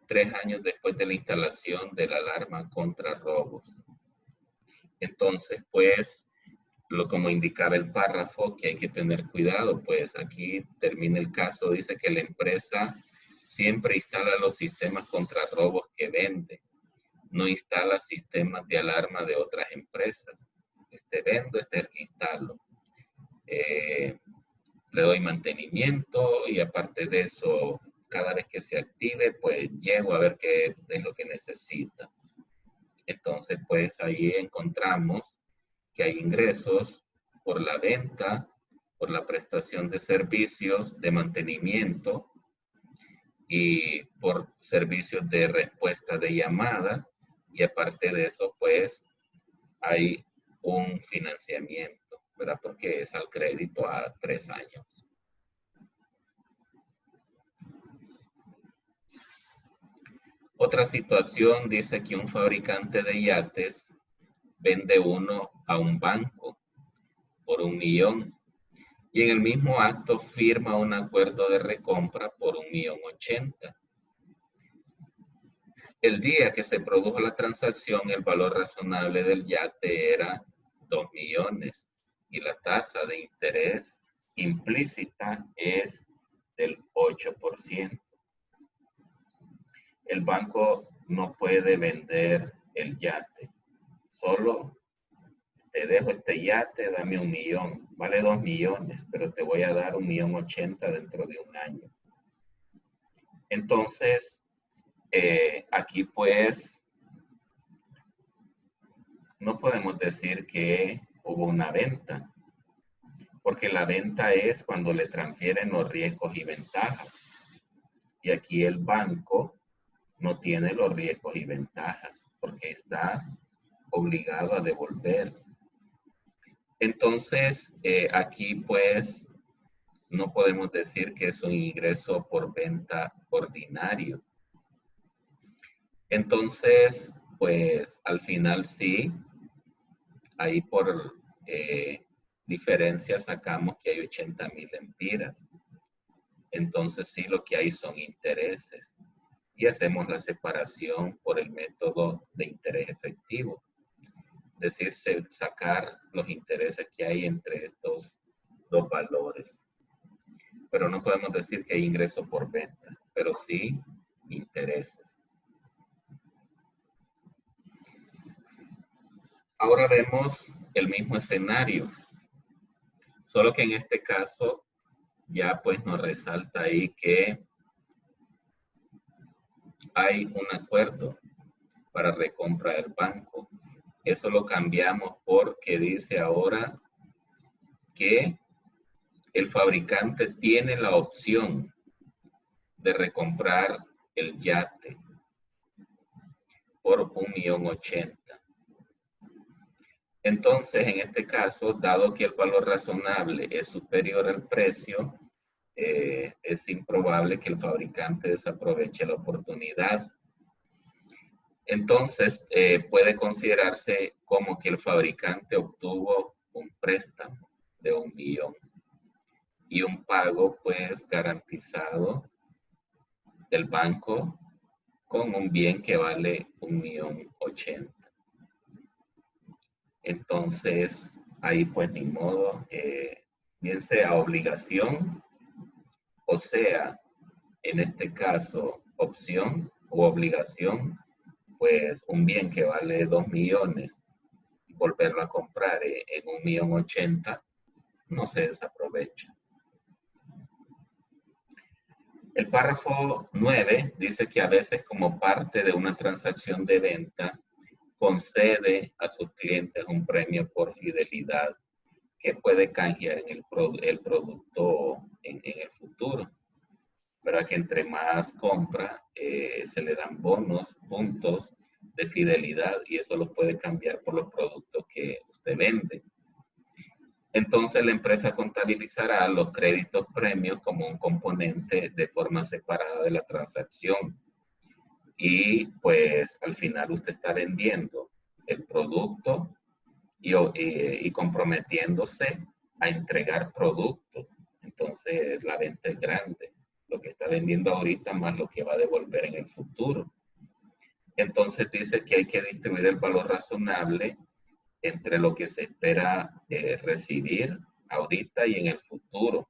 3 años después de la instalación de la alarma contra robos. Entonces, pues, como indicaba el párrafo, que hay que tener cuidado, pues aquí termina el caso, dice que la empresa siempre instala los sistemas contra robos que vende, no instala sistemas de alarma de otras empresas. Vendo, es el que instalo. Le doy mantenimiento y aparte de eso, cada vez que se active, pues llego a ver qué es lo que necesita. Entonces, pues ahí encontramos que hay ingresos por la venta, por la prestación de servicios de mantenimiento y por servicios de respuesta de llamada. Y aparte de eso, pues hay un financiamiento, ¿verdad? Porque es al crédito a 3 años. Otra situación dice que un fabricante de yates vende uno a un banco por 1,000,000 y en el mismo acto firma un acuerdo de recompra por 1,080,000. El día que se produjo la transacción, el valor razonable del yate era 2 millones y la tasa de interés implícita es del 8%. El banco no puede vender el yate, solo te dejo este yate, dame 1,000,000, vale 2 millones, pero te voy a dar 1,080,000 dentro de 1 año. Entonces, aquí pues no podemos decir que hubo una venta, porque la venta es cuando le transfieren los riesgos y ventajas. Y aquí el banco no tiene los riesgos y ventajas, porque está obligado a devolver. Entonces, aquí pues no podemos decir que es un ingreso por venta ordinario. Entonces, pues al final sí, ahí por diferencia sacamos que hay 80,000 lempiras. Entonces sí, lo que hay son intereses. Y hacemos la separación por el método de interés efectivo. Es decir, sacar los intereses que hay entre estos dos valores. Pero no podemos decir que hay ingreso por venta, pero sí intereses. Ahora vemos el mismo escenario, solo que en este caso ya pues nos resalta ahí que hay un acuerdo para recompra del banco. Eso lo cambiamos porque dice ahora que el fabricante tiene la opción de recomprar el yate por 1.080.000. Entonces, en este caso, dado que el valor razonable es superior al precio, es improbable que el fabricante desaproveche la oportunidad. Entonces, puede considerarse como que el fabricante obtuvo un préstamo de 1.000.000 y un pago, pues, garantizado del banco con un bien que vale 1.080.000. Entonces, ahí pues ni modo, bien sea obligación o sea, en este caso, opción o obligación, pues un bien que vale 2 millones, volverlo a comprar en 1.080.000, no se desaprovecha. El párrafo 9 dice que a veces como parte de una transacción de venta, concede a sus clientes un premio por fidelidad que puede canjear en el producto en el futuro. ¿Verdad? Que entre más compra, se le dan bonos, puntos de fidelidad y eso los puede cambiar por los productos que usted vende. Entonces la empresa contabilizará los créditos premios como un componente de forma separada de la transacción. Y pues al final usted está vendiendo el producto y comprometiéndose a entregar producto. Entonces la venta es grande. Lo que está vendiendo ahorita más lo que va a devolver en el futuro. Entonces dice que hay que distribuir el valor razonable entre lo que se espera recibir ahorita y en el futuro.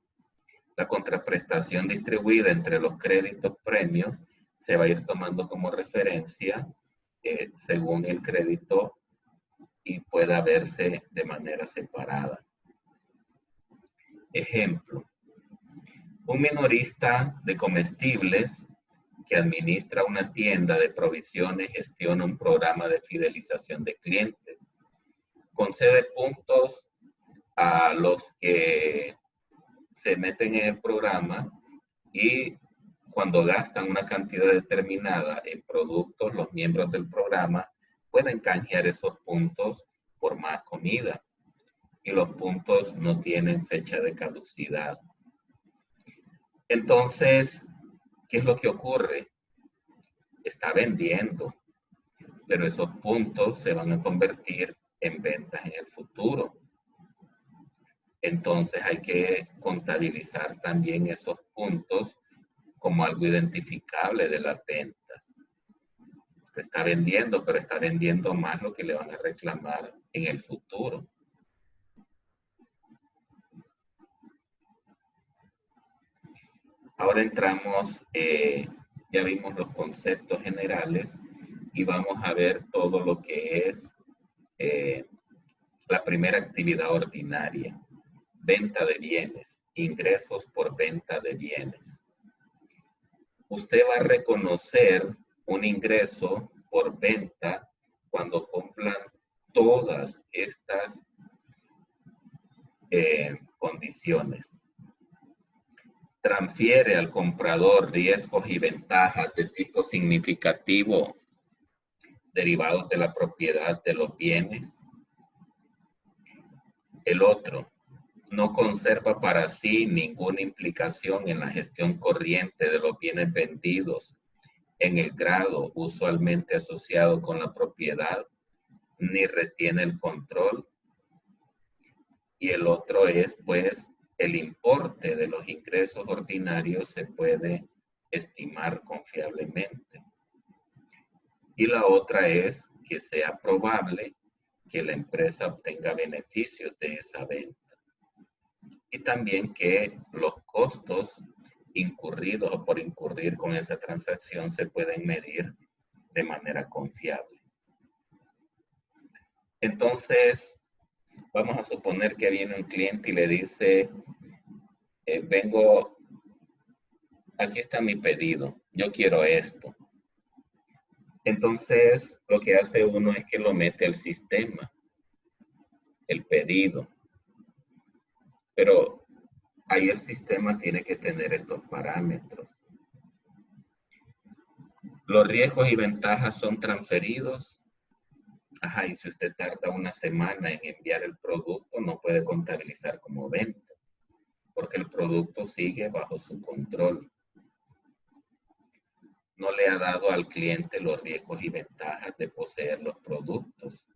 La contraprestación distribuida entre los créditos premios se va a ir tomando como referencia según el crédito y pueda verse de manera separada. Ejemplo, un minorista de comestibles que administra una tienda de provisiones gestiona un programa de fidelización de clientes. Concede puntos a los que se meten en el programa y cuando gastan una cantidad determinada en productos, los miembros del programa pueden canjear esos puntos por más comida y los puntos no tienen fecha de caducidad. Entonces, ¿qué es lo que ocurre? Está vendiendo, pero esos puntos se van a convertir en ventas en el futuro. Entonces hay que contabilizar también esos puntos como algo identificable de las ventas. Usted está vendiendo, pero está vendiendo más lo que le van a reclamar en el futuro. Ahora entramos, ya vimos los conceptos generales y vamos a ver todo lo que es la primera actividad ordinaria. Venta de bienes, ingresos por venta de bienes. Usted va a reconocer un ingreso por venta cuando todas estas condiciones. Transfiere al comprador riesgos y ventajas de tipo significativo derivados de la propiedad de los bienes. El otro, no conserva para sí ninguna implicación en la gestión corriente de los bienes vendidos en el grado usualmente asociado con la propiedad, ni retiene el control. Y el otro es, pues, el importe de los ingresos ordinarios se puede estimar confiablemente. Y la otra es que sea probable que la empresa obtenga beneficios de esa venta. Y también que los costos incurridos o por incurrir con esa transacción se pueden medir de manera confiable. Entonces, vamos a suponer que viene un cliente y le dice, aquí está mi pedido, yo quiero esto. Entonces, lo que hace uno es que lo mete al sistema, el pedido. Pero ahí el sistema tiene que tener estos parámetros. Los riesgos y ventajas son transferidos. Ajá, y si usted tarda una semana en enviar el producto, no puede contabilizar como venta, porque el producto sigue bajo su control. No le ha dado al cliente los riesgos y ventajas de poseer los productos.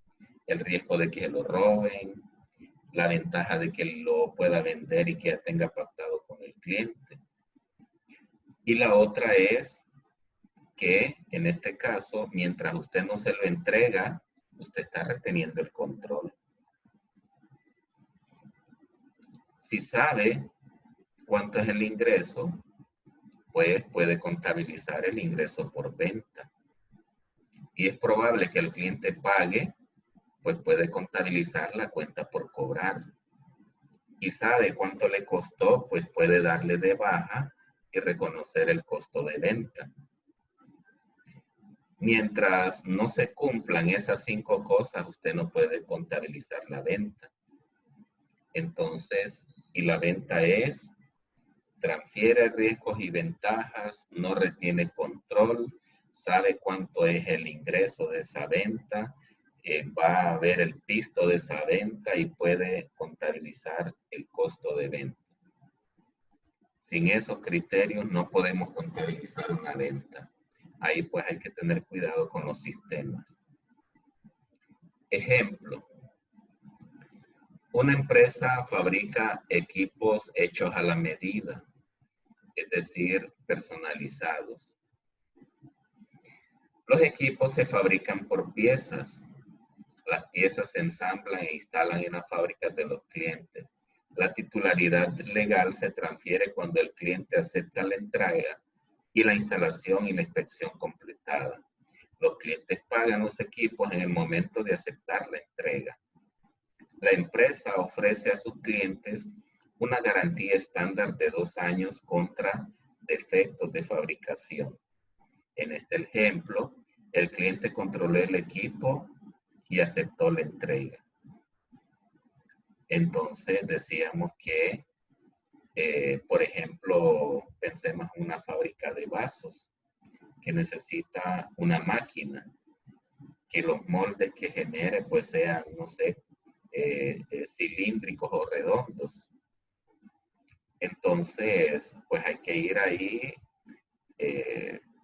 El riesgo de que lo roben, la ventaja de que lo pueda vender y que ya tenga pactado con el cliente. Y la otra es que en este caso, mientras usted no se lo entrega, usted está reteniendo el control. Si sabe cuánto es el ingreso, pues puede contabilizar el ingreso por venta. Y es probable que el cliente pague, pues puede contabilizar la cuenta por cobrar. Y sabe cuánto le costó, pues puede darle de baja y reconocer el costo de venta. Mientras no se cumplan esas 5 cosas, usted no puede contabilizar la venta. Entonces, y la venta es, transfiere riesgos y ventajas, no retiene control, sabe cuánto es el ingreso de esa venta, va a ver el pisto de esa venta y puede contabilizar el costo de venta. Sin esos criterios no podemos contabilizar una venta. Ahí pues hay que tener cuidado con los sistemas. Ejemplo. Una empresa fabrica equipos hechos a la medida, es decir, personalizados. Los equipos se fabrican por piezas. Las piezas se ensamblan e instalan en las fábricas de los clientes. La titularidad legal se transfiere cuando el cliente acepta la entrega y la instalación y la inspección completada. Los clientes pagan los equipos en el momento de aceptar la entrega. La empresa ofrece a sus clientes una garantía estándar de 2 años contra defectos de fabricación. En este ejemplo, el cliente controló el equipo y aceptó la entrega. Entonces decíamos que, por ejemplo, pensemos en una fábrica de vasos que necesita una máquina, que los moldes que genere pues sean, no sé, cilíndricos o redondos. Entonces, pues hay que ir ahí,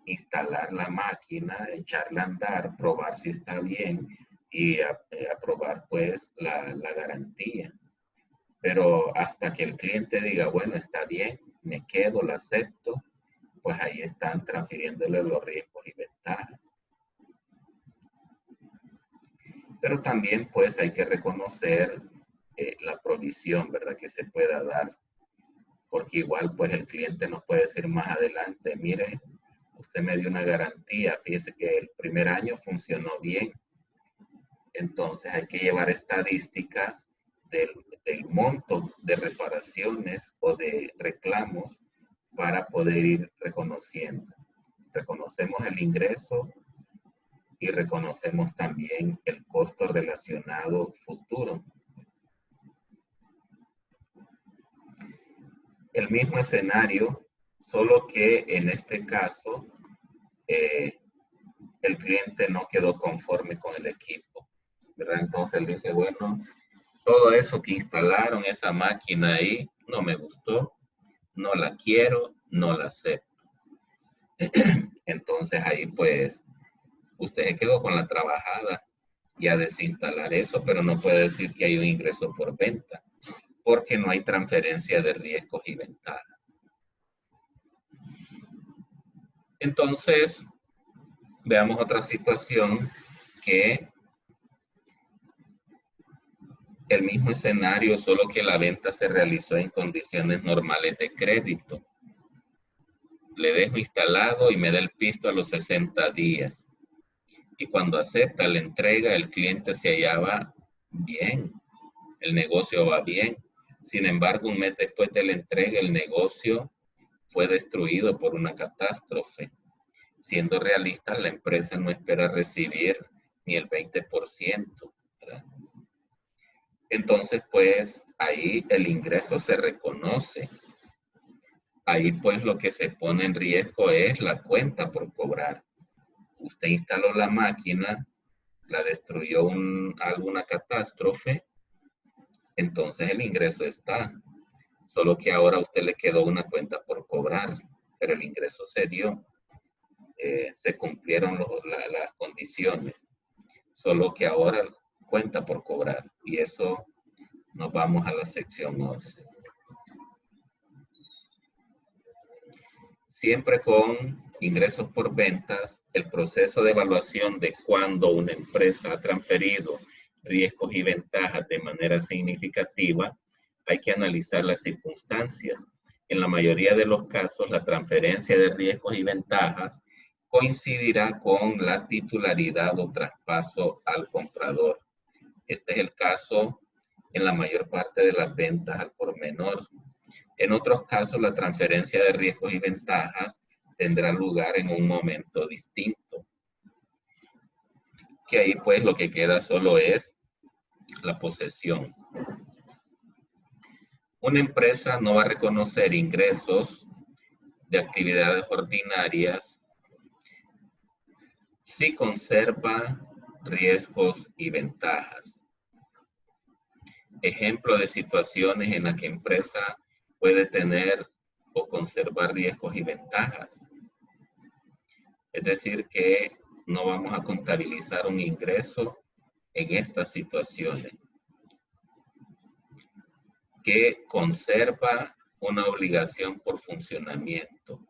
instalar la máquina, echarla a andar, probar si está bien y aprobar pues la garantía. Pero hasta que el cliente diga, bueno, está bien, me quedo, la acepto, pues ahí están transfiriéndole los riesgos y ventajas. Pero también pues hay que reconocer la provisión, ¿verdad? Que se pueda dar. Porque igual pues el cliente nos puede decir más adelante, mire, usted me dio una garantía, fíjese que el primer año funcionó bien. Entonces hay que llevar estadísticas del monto de reparaciones o de reclamos para poder ir reconociendo. Reconocemos el ingreso y reconocemos también el costo relacionado futuro. El mismo escenario, solo que en este caso el cliente no quedó conforme con el equipo, ¿verdad? Entonces él dice, bueno, todo eso que instalaron, esa máquina ahí, no me gustó, no la quiero, no la acepto. Entonces ahí pues usted se quedó con la trabajada y a desinstalar eso, pero no puede decir que hay un ingreso por venta, porque no hay transferencia de riesgos y ventajas. Entonces, veamos otra situación que el mismo escenario, solo que la venta se realizó en condiciones normales de crédito. Le dejo instalado y me da el pisto a los 60 días. Y cuando acepta la entrega, el cliente se hallaba bien, el negocio va bien. Sin embargo, un mes después de la entrega, el negocio fue destruido por una catástrofe. Siendo realistas, la empresa no espera recibir ni el 20%, ¿verdad? Entonces, pues, ahí el ingreso se reconoce. Ahí, pues, lo que se pone en riesgo es la cuenta por cobrar. Usted instaló la máquina, la destruyó alguna catástrofe, entonces el ingreso está. Solo que ahora a usted le quedó una cuenta por cobrar, pero el ingreso se dio. Se cumplieron las condiciones. Solo que ahora cuenta por cobrar. Y eso nos vamos a la sección 11. Siempre con ingresos por ventas, el proceso de evaluación de cuando una empresa ha transferido riesgos y ventajas de manera significativa, hay que analizar las circunstancias. En la mayoría de los casos, la transferencia de riesgos y ventajas coincidirá con la titularidad o traspaso al comprador. Este es el caso en la mayor parte de las ventas al por menor. En otros casos, la transferencia de riesgos y ventajas tendrá lugar en un momento distinto. Que ahí pues lo que queda solo es la posesión. Una empresa no va a reconocer ingresos de actividades ordinarias si conserva riesgos y ventajas. Ejemplo de situaciones en las que empresa puede tener o conservar riesgos y ventajas. Es decir, que no vamos a contabilizar un ingreso en estas situaciones. Que conserva una obligación por funcionamiento.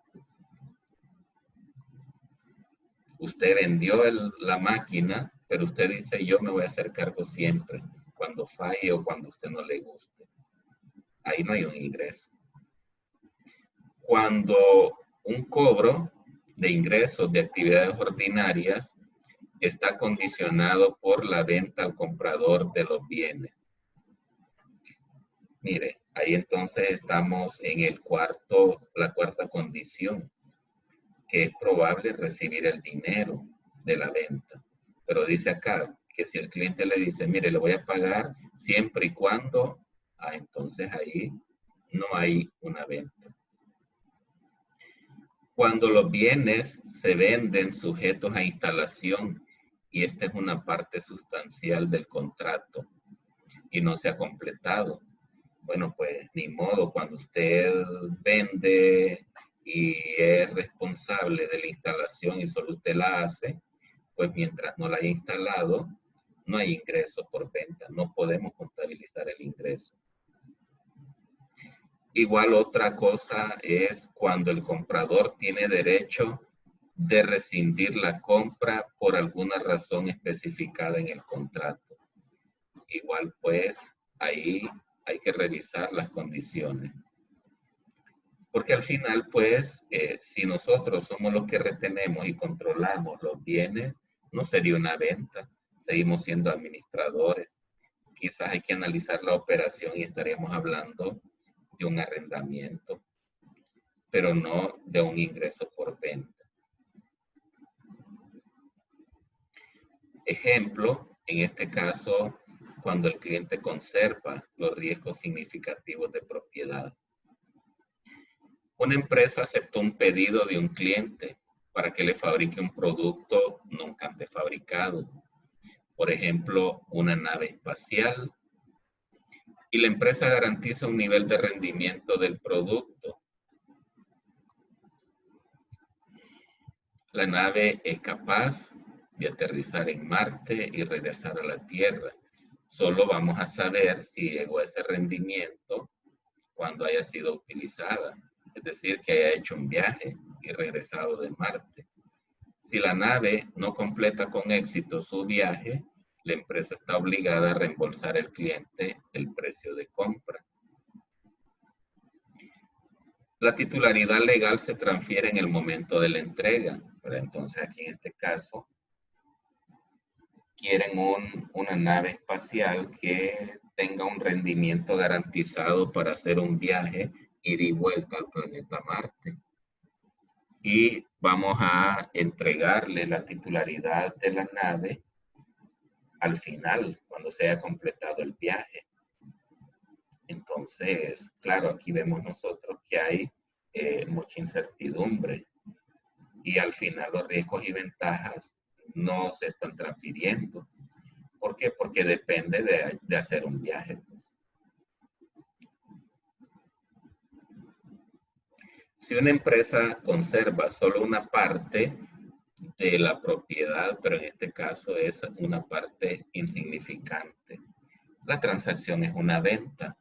Usted vendió la máquina, pero usted dice, yo me voy a hacer cargo siempre, cuando falle o cuando a usted no le guste. Ahí no hay un ingreso. Cuando un cobro de ingresos de actividades ordinarias está condicionado por la venta al comprador de los bienes. Mire, ahí entonces estamos en la cuarta condición, que es probable recibir el dinero de la venta. Pero dice acá que si el cliente le dice, mire, le voy a pagar siempre y cuando, entonces ahí no hay una venta. Cuando los bienes se venden sujetos a instalación, y esta es una parte sustancial del contrato, y no se ha completado, bueno, pues ni modo, cuando usted vende y es responsable de la instalación y solo usted la hace, pues mientras no la haya instalado, no hay ingreso por venta, no podemos contabilizar el ingreso. Igual otra cosa es cuando el comprador tiene derecho de rescindir la compra por alguna razón especificada en el contrato. Igual pues ahí hay que revisar las condiciones. Porque al final pues si nosotros somos los que retenemos y controlamos los bienes, no sería una venta, seguimos siendo administradores. Quizás hay que analizar la operación y estaríamos hablando de un arrendamiento, pero no de un ingreso por venta. Ejemplo, en este caso, cuando el cliente conserva los riesgos significativos de propiedad. Una empresa aceptó un pedido de un cliente para que le fabrique un producto nunca antes fabricado. Por ejemplo, una nave espacial. Y la empresa garantiza un nivel de rendimiento del producto. La nave es capaz de aterrizar en Marte y regresar a la Tierra. Solo vamos a saber si llegó a ese rendimiento cuando haya sido utilizada. Es decir, que haya hecho un viaje y regresado de Marte. Si la nave no completa con éxito su viaje, la empresa está obligada a reembolsar al cliente el precio de compra. La titularidad legal se transfiere en el momento de la entrega. Pero entonces aquí en este caso quieren una nave espacial que tenga un rendimiento garantizado para hacer un viaje ida y vuelta al planeta Marte. Y vamos a entregarle la titularidad de la nave al final, cuando se haya completado el viaje. Entonces, claro, aquí vemos nosotros que hay mucha incertidumbre y al final los riesgos y ventajas no se están transfiriendo. ¿Por qué? Porque depende de hacer un viaje. Pues. Si una empresa conserva solo una parte de la propiedad, pero en este caso es una parte insignificante, la transacción es una venta.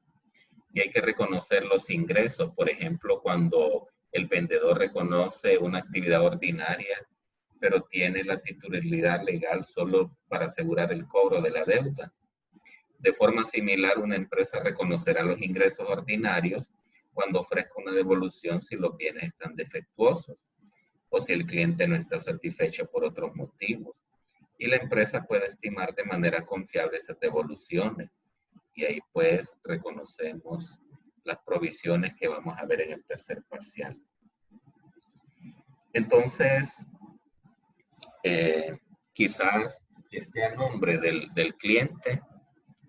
Y hay que reconocer los ingresos, por ejemplo, cuando el vendedor reconoce una actividad ordinaria, pero tiene la titularidad legal solo para asegurar el cobro de la deuda. De forma similar, una empresa reconocerá los ingresos ordinarios cuando ofrezca una devolución si los bienes están defectuosos o si el cliente no está satisfecho por otros motivos. Y la empresa puede estimar de manera confiable esas devoluciones. Y ahí pues reconocemos las provisiones que vamos a ver en el tercer parcial. Entonces, quizás que esté a nombre del cliente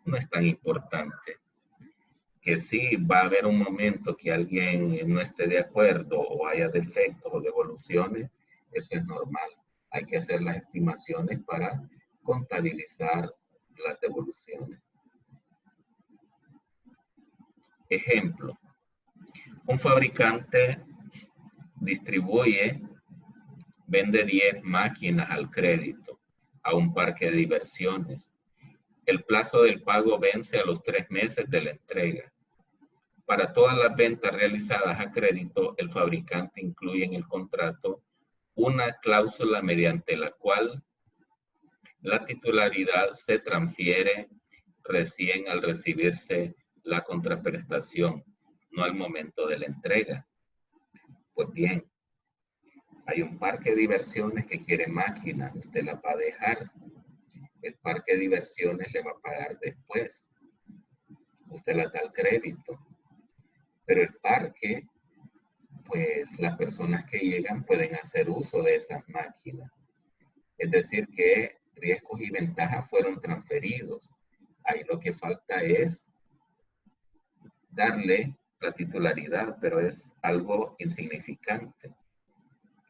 no es tan importante. Que sí va a haber un momento que alguien no esté de acuerdo o haya defectos o devoluciones, eso es normal. Hay que hacer las estimaciones para contabilizar las devoluciones. Ejemplo, un fabricante vende 10 máquinas al crédito a un parque de diversiones. El plazo del pago vence a los 3 meses de la entrega. Para todas las ventas realizadas a crédito, el fabricante incluye en el contrato una cláusula mediante la cual la titularidad se transfiere recién al recibirse la contraprestación, no al momento de la entrega. Pues bien, hay un parque de diversiones que quiere máquinas, usted la va a dejar. El parque de diversiones le va a pagar después. Usted la da al crédito. Pero el parque, pues las personas que llegan pueden hacer uso de esas máquinas. Es decir, que riesgos y ventajas fueron transferidos. Ahí lo que falta es darle la titularidad, pero es algo insignificante.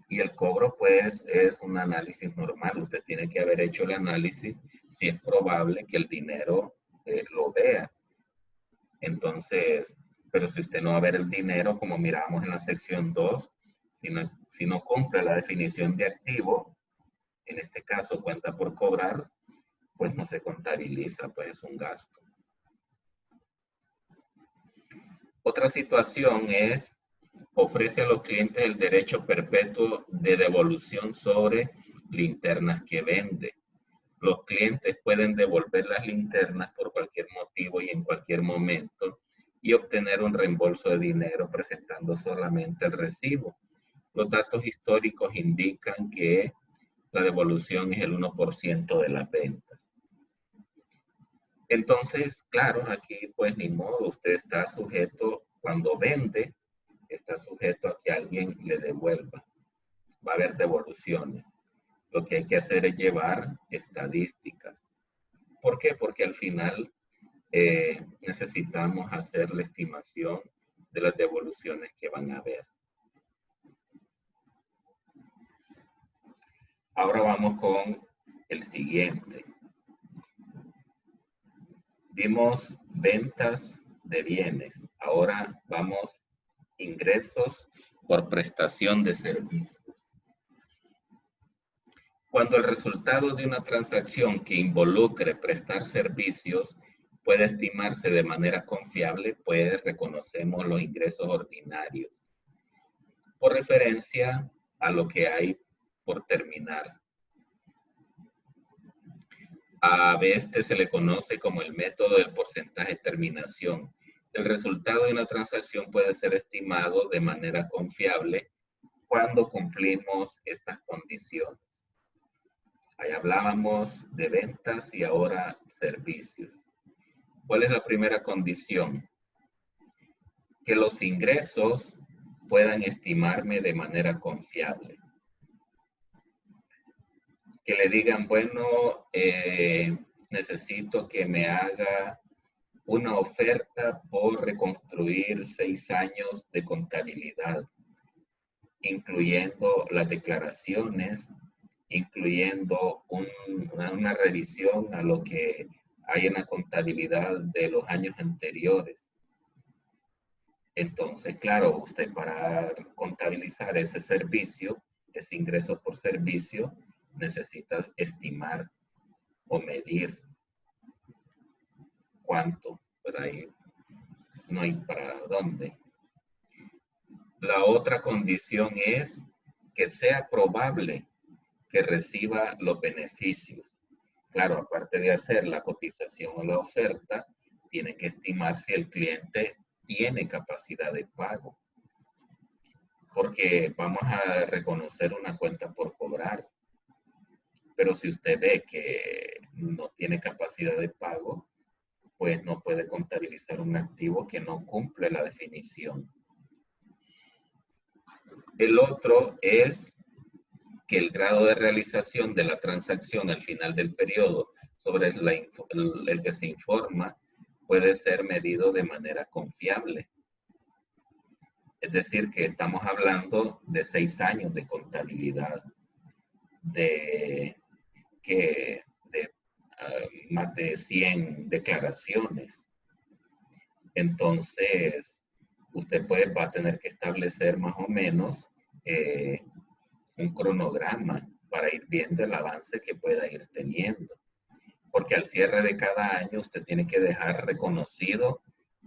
Y el cobro, pues, es un análisis normal. Usted tiene que haber hecho el análisis si es probable que el dinero lo vea. Entonces, pero si usted no va a ver el dinero, como miramos en la sección 2, si no cumple la definición de activo, en este caso cuenta por cobrar, pues no se contabiliza, pues es un gasto. Otra situación es, ofrece a los clientes el derecho perpetuo de devolución sobre linternas que vende. Los clientes pueden devolver las linternas por cualquier motivo y en cualquier momento y obtener un reembolso de dinero presentando solamente el recibo. Los datos históricos indican que la devolución es el 1% de las ventas. Entonces, claro, aquí pues ni modo, usted está sujeto, cuando vende, está sujeto a que alguien le devuelva. Va a haber devoluciones. Lo que hay que hacer es llevar estadísticas. ¿Por qué? Porque al final necesitamos hacer la estimación de las devoluciones que van a haber. Ahora vamos con el siguiente. Vimos ventas de bienes. Ahora vamos ingresos por prestación de servicios. Cuando el resultado de una transacción que involucre prestar servicios puede estimarse de manera confiable, pues reconocemos los ingresos ordinarios, por referencia a lo que hay por terminar. A este se le conoce como el método del porcentaje de terminación. El resultado de una transacción puede ser estimado de manera confiable cuando cumplimos estas condiciones. Ahí hablábamos de ventas y ahora servicios. ¿Cuál es la primera condición? Que los ingresos puedan estimarme de manera confiable. Que le digan, bueno, necesito que me haga una oferta por reconstruir 6 años de contabilidad, incluyendo las declaraciones, incluyendo una revisión a lo que hay en la contabilidad de los años anteriores. Entonces, claro, usted para contabilizar ese servicio, ese ingreso por servicio, necesita estimar o medir cuánto, pero ahí no hay para dónde. La otra condición es que sea probable que reciba los beneficios. Claro, aparte de hacer la cotización o la oferta, tiene que estimar si el cliente tiene capacidad de pago. Porque vamos a reconocer una cuenta por cobrar. Pero si usted ve que no tiene capacidad de pago, pues no puede contabilizar un activo que no cumple la definición. El otro es que el grado de realización de la transacción al final del periodo sobre el que se informa puede ser medido de manera confiable. Es decir, que estamos hablando de 6 años de contabilidad, de más de 100 declaraciones. Entonces, usted va a tener que establecer más o menos un cronograma para ir viendo el avance que pueda ir teniendo. Porque al cierre de cada año usted tiene que dejar reconocido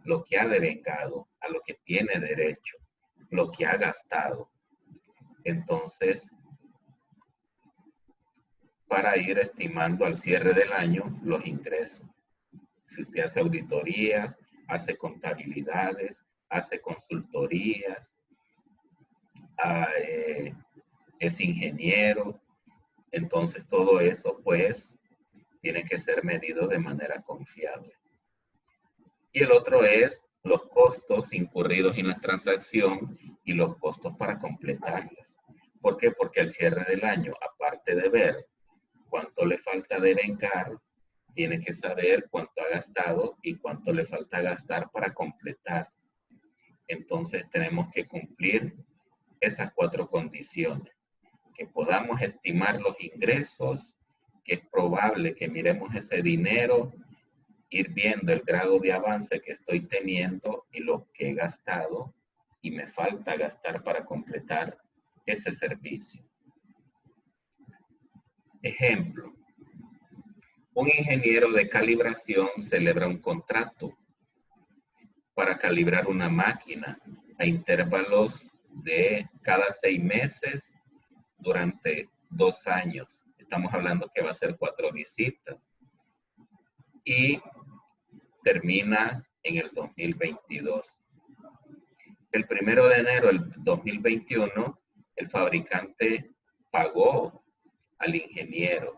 lo que ha devengado, a lo que tiene derecho, lo que ha gastado. Entonces, para ir estimando al cierre del año los ingresos. Si usted hace auditorías, hace contabilidades, hace consultorías, es ingeniero, entonces todo eso pues tiene que ser medido de manera confiable. Y el otro es los costos incurridos en la transacción y los costos para completarlas. ¿Por qué? Porque al cierre del año, aparte de ver cuánto le falta de vengar, tiene que saber cuánto ha gastado y cuánto le falta gastar para completar. Entonces tenemos que cumplir esas 4 condiciones. Que podamos estimar los ingresos, que es probable que miremos ese dinero, ir viendo el grado de avance que estoy teniendo y lo que he gastado y me falta gastar para completar ese servicio. Ejemplo, un ingeniero de calibración celebra un contrato para calibrar una máquina a intervalos de cada 6 meses durante 2 años. Estamos hablando que va a ser 4 visitas. Y termina en el 2022. El 1 de enero del 2021, el fabricante pagó al ingeniero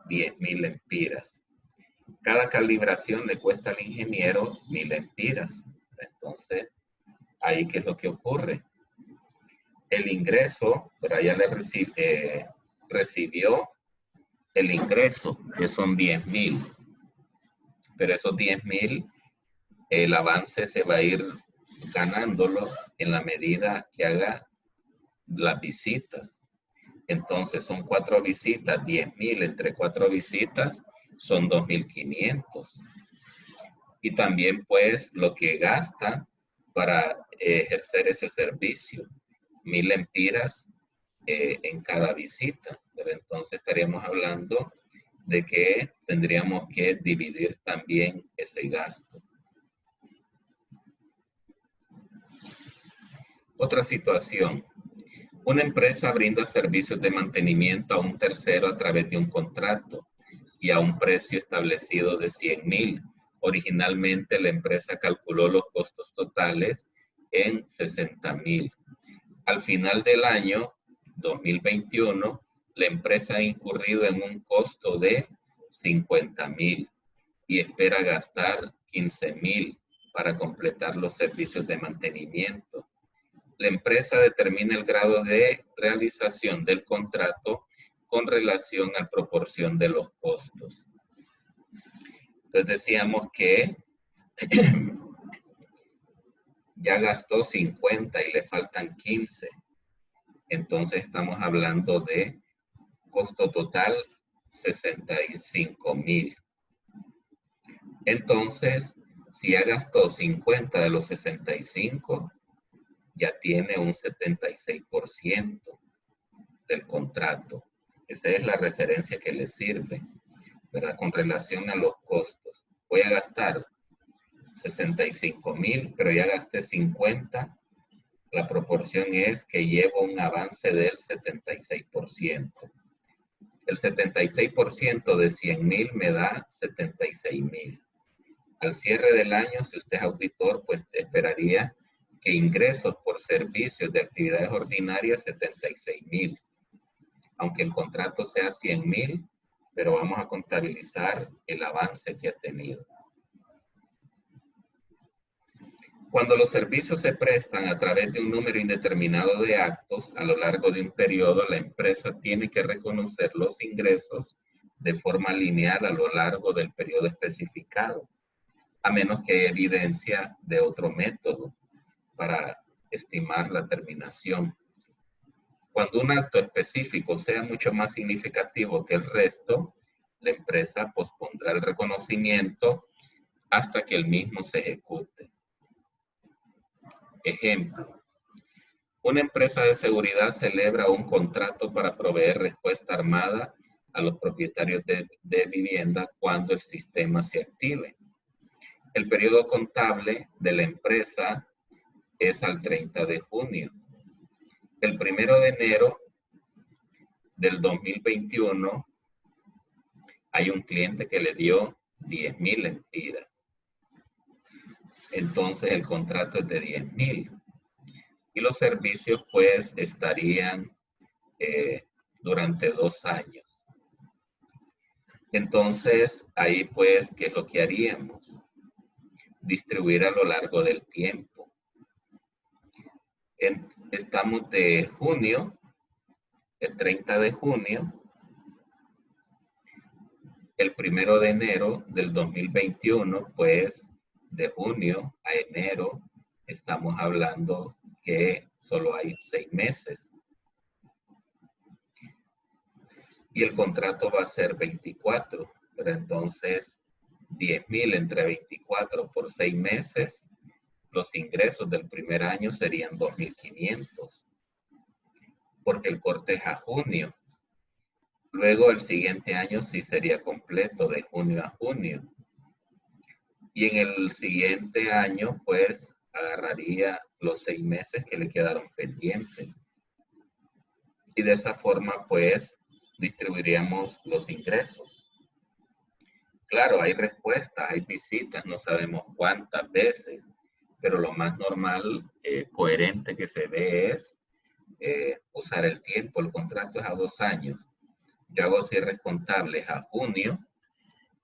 10,000 lempiras. Cada calibración le cuesta al ingeniero 1,000 lempiras. Entonces, ahí ¿qué es lo que ocurre? El ingreso, pero allá le recibió el ingreso, que son 10,000. Pero esos 10,000, el avance se va a ir ganándolo en la medida que haga las visitas. Entonces son 4 visitas, 10,000 entre 4 visitas son 2,500. Y también pues lo que gasta para ejercer ese servicio, 1,000 lempiras en cada visita. Pero entonces estaríamos hablando de que tendríamos que dividir también ese gasto. Otra situación. Una empresa brinda servicios de mantenimiento a un tercero a través de un contrato y a un precio establecido de 100,000. Originalmente la empresa calculó los costos totales en 60,000. Al final del año 2021, la empresa ha incurrido en un costo de 50,000 y espera gastar 15,000 para completar los servicios de mantenimiento. La empresa determina el grado de realización del contrato con relación a la proporción de los costos. Entonces decíamos que ya gastó 50 y le faltan 15. Entonces estamos hablando de costo total 65,000. Entonces, si ya gastó 50 de los 65, ya tiene un 76% del contrato. Esa es la referencia que le sirve, ¿verdad? Con relación a los costos. Voy a gastar 65,000, pero ya gasté 50. La proporción es que llevo un avance del 76%. El 76% de 100,000 me da 76,000. Al cierre del año, si usted es auditor, pues esperaría que ingresos por servicios de actividades ordinarias 76,000. Aunque el contrato sea 100,000, pero vamos a contabilizar el avance que ha tenido. Cuando los servicios se prestan a través de un número indeterminado de actos a lo largo de un periodo, la empresa tiene que reconocer los ingresos de forma lineal a lo largo del periodo especificado, a menos que haya evidencia de otro método para estimar la terminación. Cuando un acto específico sea mucho más significativo que el resto, la empresa pospondrá el reconocimiento hasta que el mismo se ejecute. Ejemplo, una empresa de seguridad celebra un contrato para proveer respuesta armada a los propietarios de vivienda cuando el sistema se active. El periodo contable de la empresa es al 30 de junio. El 1 de enero del 2021 hay un cliente que le dio 10,000 lempiras. Entonces el contrato es de 10,000. Y los servicios pues estarían durante 2 años. Entonces ahí pues, ¿qué es lo que haríamos? Distribuir a lo largo del tiempo. Estamos de junio, el 30 de junio, el 1 de enero del 2021, pues de junio a enero estamos hablando que solo hay 6 meses. Y el contrato va a ser 24, pero entonces 10,000 entre 24 por 6 meses, los ingresos del primer año serían 2,500, porque el corte es a junio. Luego el siguiente año sí sería completo, de junio a junio. Y en el siguiente año, pues, agarraría los 6 meses que le quedaron pendientes. Y de esa forma, pues, distribuiríamos los ingresos. Claro, hay respuestas, hay visitas, no sabemos cuántas veces, pero lo más normal, coherente que se ve es usar el tiempo. El contrato es a 2 años. Yo hago cierres contables a junio.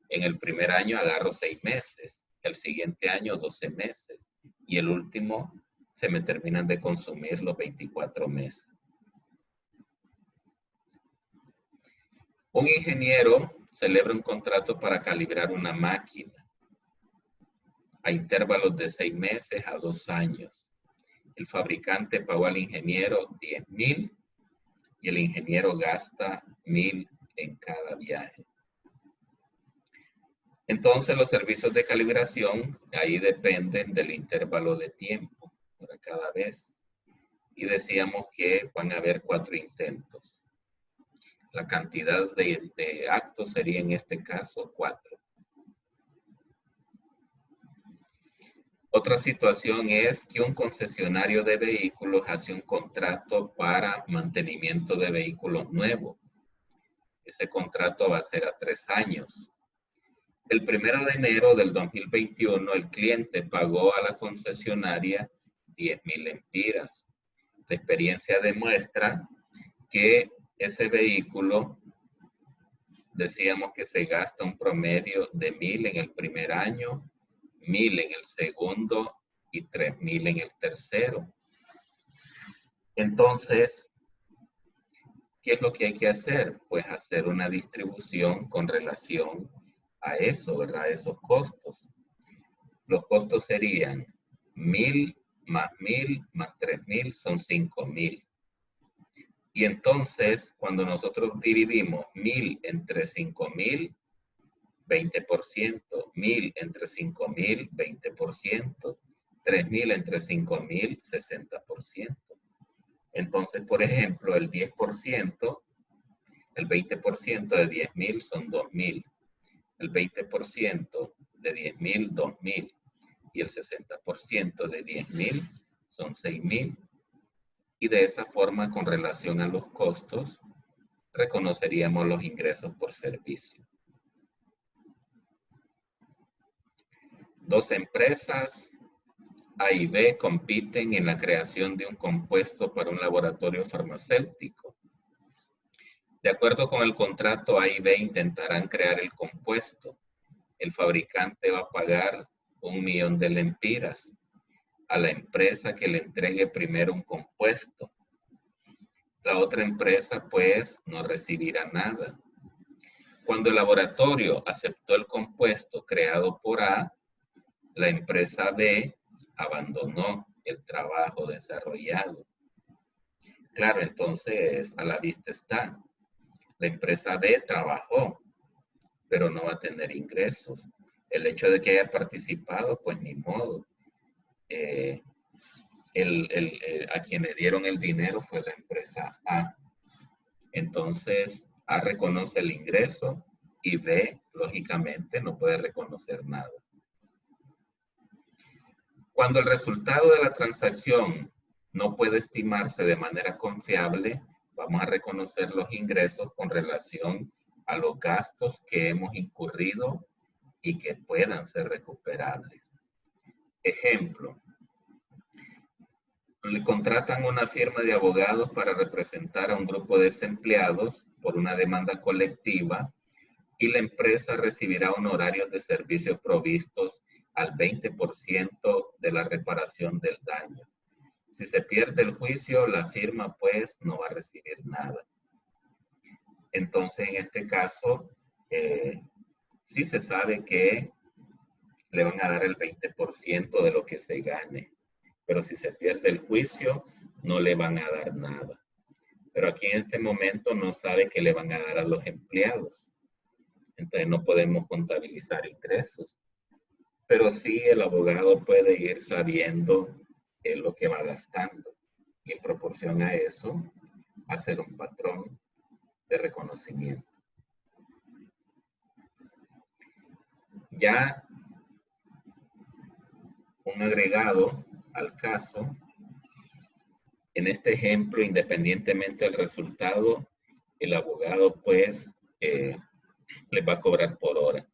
En el primer año agarro 6 meses, el siguiente año 12 meses y el último se me terminan de consumir los 24 meses. Un ingeniero celebra un contrato para calibrar una máquina a intervalos de 6 meses a 2 años. El fabricante pagó al ingeniero 10,000 y el ingeniero gasta 1,000 en cada viaje. Entonces los servicios de calibración ahí dependen del intervalo de tiempo para cada vez. Y decíamos que van a haber 4 intentos. La cantidad de actos sería en este caso 4. Otra situación es que un concesionario de vehículos hace un contrato para mantenimiento de vehículos nuevos. Ese contrato va a ser a 3 años. El 1 de enero del 2021, el cliente pagó a la concesionaria 10,000 lempiras. La experiencia demuestra que ese vehículo, decíamos que se gasta un promedio de 1,000 en el primer año, 1,000 en el segundo y 3,000 en el tercero. Entonces, ¿qué es lo que hay que hacer? Pues hacer una distribución con relación a eso, ¿verdad? A esos costos. Los costos serían 1,000 más 1,000 más 3,000 son 5,000. Y entonces, cuando nosotros dividimos 1,000 entre 5,000, 20%, 1,000 entre 5,000, 20%, 3,000 entre 5,000, 60%. Entonces, por ejemplo, el 10%, el 20% de 10,000 son 2,000. El 20% de 10,000, 2,000. Y el 60% de 10,000 son 6,000. Y de esa forma, con relación a los costos, reconoceríamos los ingresos por servicio. Dos empresas, A y B, compiten en la creación de un compuesto para un laboratorio farmacéutico. De acuerdo con el contrato, A y B intentarán crear el compuesto. El fabricante va a pagar 1,000,000 de lempiras a la empresa que le entregue primero un compuesto. La otra empresa, pues, no recibirá nada. Cuando el laboratorio aceptó el compuesto creado por A, la empresa B abandonó el trabajo desarrollado. Claro, entonces, a la vista está. La empresa B trabajó, pero no va a tener ingresos. El hecho de que haya participado, pues ni modo. A quien le dieron el dinero fue la empresa A. Entonces, A reconoce el ingreso y B, lógicamente, no puede reconocer nada. Cuando el resultado de la transacción no puede estimarse de manera confiable, vamos a reconocer los ingresos con relación a los gastos que hemos incurrido y que puedan ser recuperables. Ejemplo, le contratan una firma de abogados para representar a un grupo de desempleados por una demanda colectiva y la empresa recibirá honorarios de servicios provistos al 20% de la reparación del daño. Si se pierde el juicio, la firma pues no va a recibir nada. Entonces, en este caso, sí se sabe que le van a dar el 20% de lo que se gane. Pero si se pierde el juicio, no le van a dar nada. Pero aquí en este momento no sabe qué le van a dar a los empleados. Entonces no podemos contabilizar ingresos. Pero sí el abogado puede ir sabiendo lo que va gastando. Y en proporción a eso, hacer un patrón de reconocimiento. Ya un agregado al caso. En este ejemplo, independientemente del resultado, el abogado pues les va a cobrar por hora.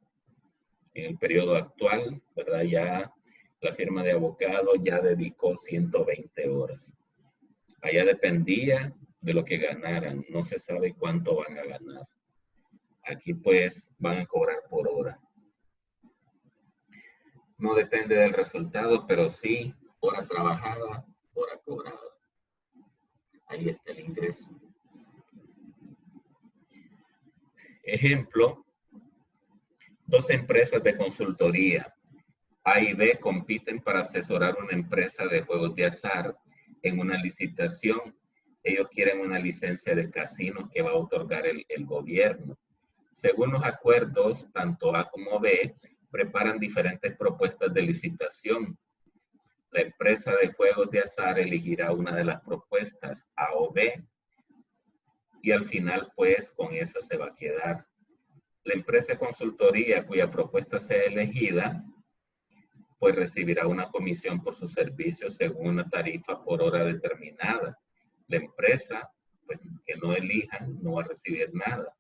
En el periodo actual, ¿verdad? Ya la firma de abogado ya dedicó 120 horas. Allá dependía de lo que ganaran. No se sabe cuánto van a ganar. Aquí pues van a cobrar por hora. No depende del resultado, pero sí hora trabajada, hora cobrada. Ahí está el ingreso. Ejemplo, dos empresas de consultoría, A y B, compiten para asesorar una empresa de juegos de azar en una licitación. Ellos quieren una licencia de casino que va a otorgar el gobierno. Según los acuerdos, tanto A como B preparan diferentes propuestas de licitación. La empresa de juegos de azar elegirá una de las propuestas, A o B, y al final, pues, con esa se va a quedar. La empresa de consultoría cuya propuesta sea elegida, pues recibirá una comisión por sus servicios según una tarifa por hora determinada. La empresa, pues, que no elijan, no va a recibir nada.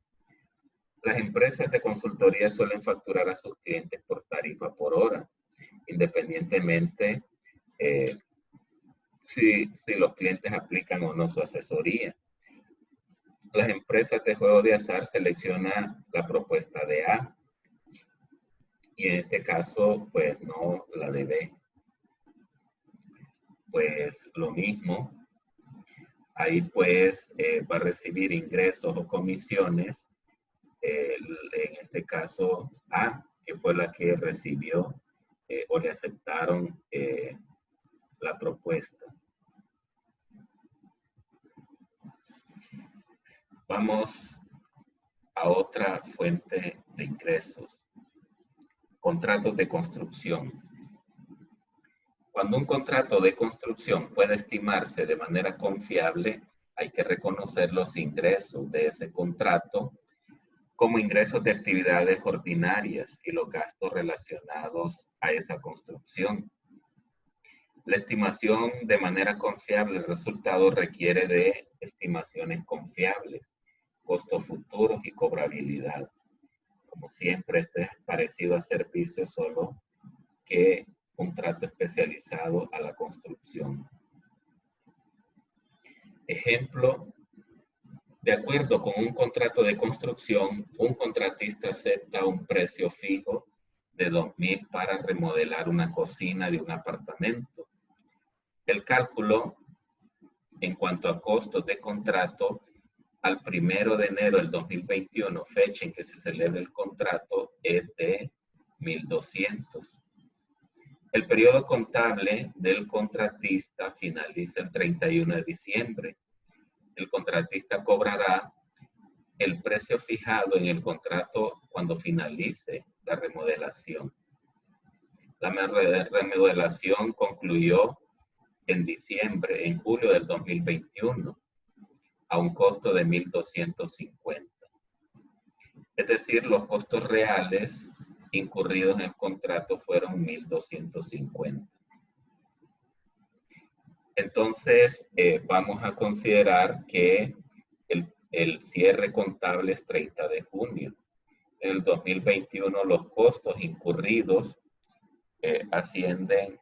Las empresas de consultoría suelen facturar a sus clientes por tarifa por hora, independientemente si los clientes aplican o no su asesoría. Las empresas de juego de azar seleccionan la propuesta de A y en este caso, pues no la de B. Pues lo mismo, ahí pues va a recibir ingresos o comisiones, en este caso A, que fue la que recibió o le aceptaron la propuesta. Vamos a otra fuente de ingresos. Contratos de construcción. Cuando un contrato de construcción puede estimarse de manera confiable, hay que reconocer los ingresos de ese contrato como ingresos de actividades ordinarias y los gastos relacionados a esa construcción. La estimación de manera confiable del resultado requiere de estimaciones confiables, costos futuros y cobrabilidad. Como siempre, esto es parecido a servicios, solo que un trato especializado a la construcción. Ejemplo, de acuerdo con un contrato de construcción, un contratista acepta un precio fijo de 2.000 para remodelar una cocina de un apartamento. El cálculo en cuanto a costos de contrato al 1 de enero del 2021, fecha en que se celebra el contrato, es de 1.200. El periodo contable del contratista finaliza el 31 de diciembre. El contratista cobrará el precio fijado en el contrato cuando finalice la remodelación. La remodelación concluyó en julio del 2021, a un costo de 1.250. Es decir, los costos reales incurridos en el contrato fueron 1.250. Entonces, vamos a considerar que el cierre contable es 30 de junio. En el 2021 los costos incurridos ascienden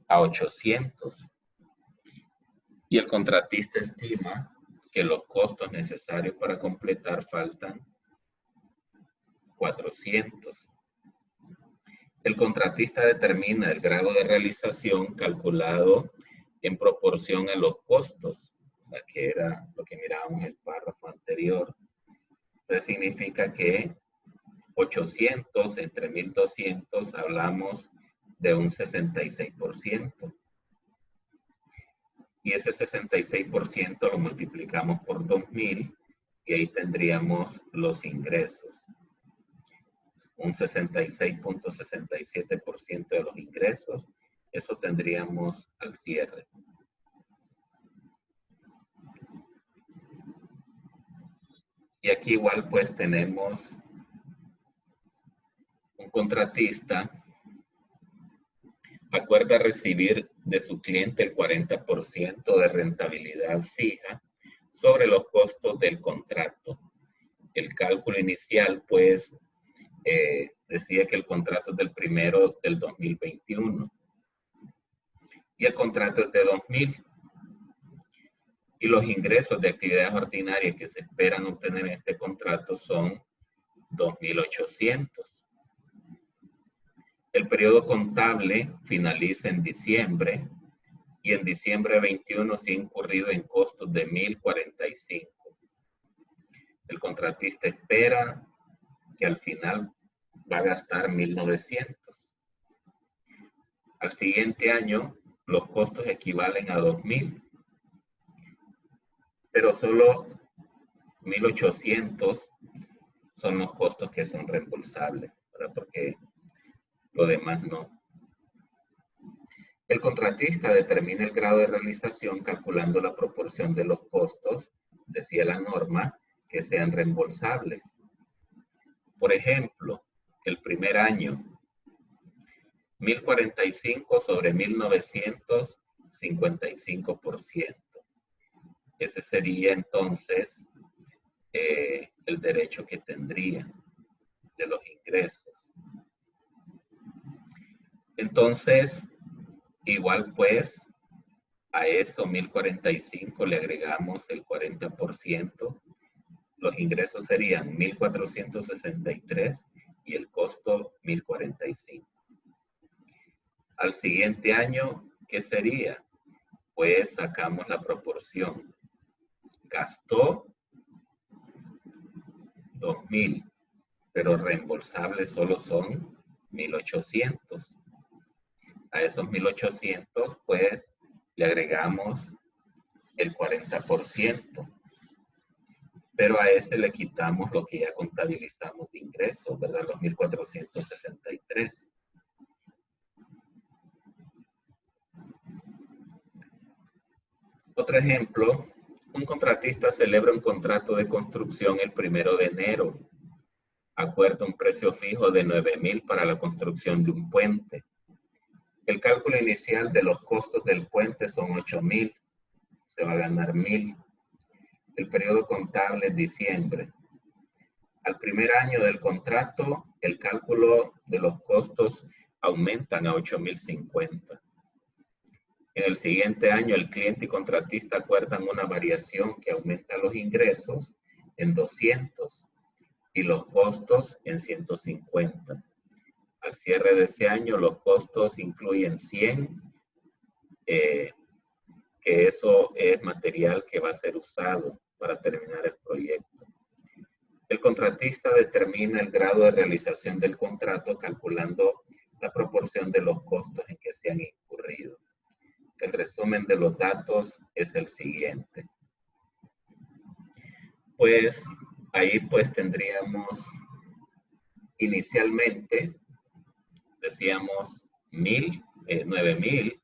a 800. Y el contratista estima que los costos necesarios para completar faltan 400. El contratista determina el grado de realización calculado en proporción a los costos, que era lo que mirábamos en el párrafo anterior. Entonces significa que 800 entre 1.200 hablamos de un 66%. Y ese 66% lo multiplicamos por 2.000 y ahí tendríamos los ingresos. Un 66.67% de los ingresos, eso tendríamos al cierre. Y aquí igual pues tenemos un contratista acuerda recibir de su cliente el 40% de rentabilidad fija sobre los costos del contrato. El cálculo inicial, pues, decía que el contrato es del 1 del 2021 y el contrato es de 2.000. Y los ingresos de actividades ordinarias que se esperan obtener en este contrato son 2.800. El periodo contable finaliza en diciembre y en diciembre 21 se ha incurrido en costos de 1.045. El contratista espera que al final va a gastar 1.900. Al siguiente año, los costos equivalen a 2.000, pero solo 1.800 son los costos que son reembolsables, ¿verdad? Porque lo demás no. El contratista determina el grado de realización calculando la proporción de los costos, decía la norma, que sean reembolsables. Por ejemplo, el primer año, 1.045 sobre 1.900, 55%. Ese sería entonces el derecho que tendría de los ingresos. Entonces, igual pues, a eso 1.045 le agregamos el 40%. Los ingresos serían 1.463 y el costo 1.045. Al siguiente año, ¿qué sería? Pues sacamos la proporción. Gastó 2.000, pero reembolsables solo son 1.800. A esos 1.800, pues, le agregamos el 40%. Pero a ese le quitamos lo que ya contabilizamos de ingresos, ¿verdad? Los 1.463. Otro ejemplo, un contratista celebra un contrato de construcción el 1 de enero. Acuerda un precio fijo de 9.000 para la construcción de un puente. El cálculo inicial de los costos del puente son 8.000. Se va a ganar 1.000. El periodo contable es diciembre. Al primer año del contrato, el cálculo de los costos aumentan a 8.050. En el siguiente año, el cliente y contratista acuerdan una variación que aumenta los ingresos en 200 y los costos en 150. Al cierre de ese año, los costos incluyen 100, que eso es material que va a ser usado para terminar el proyecto. El contratista determina el grado de realización del contrato calculando la proporción de los costos en que se han incurrido. El resumen de los datos es el siguiente. Pues ahí pues tendríamos inicialmente, decíamos 9.000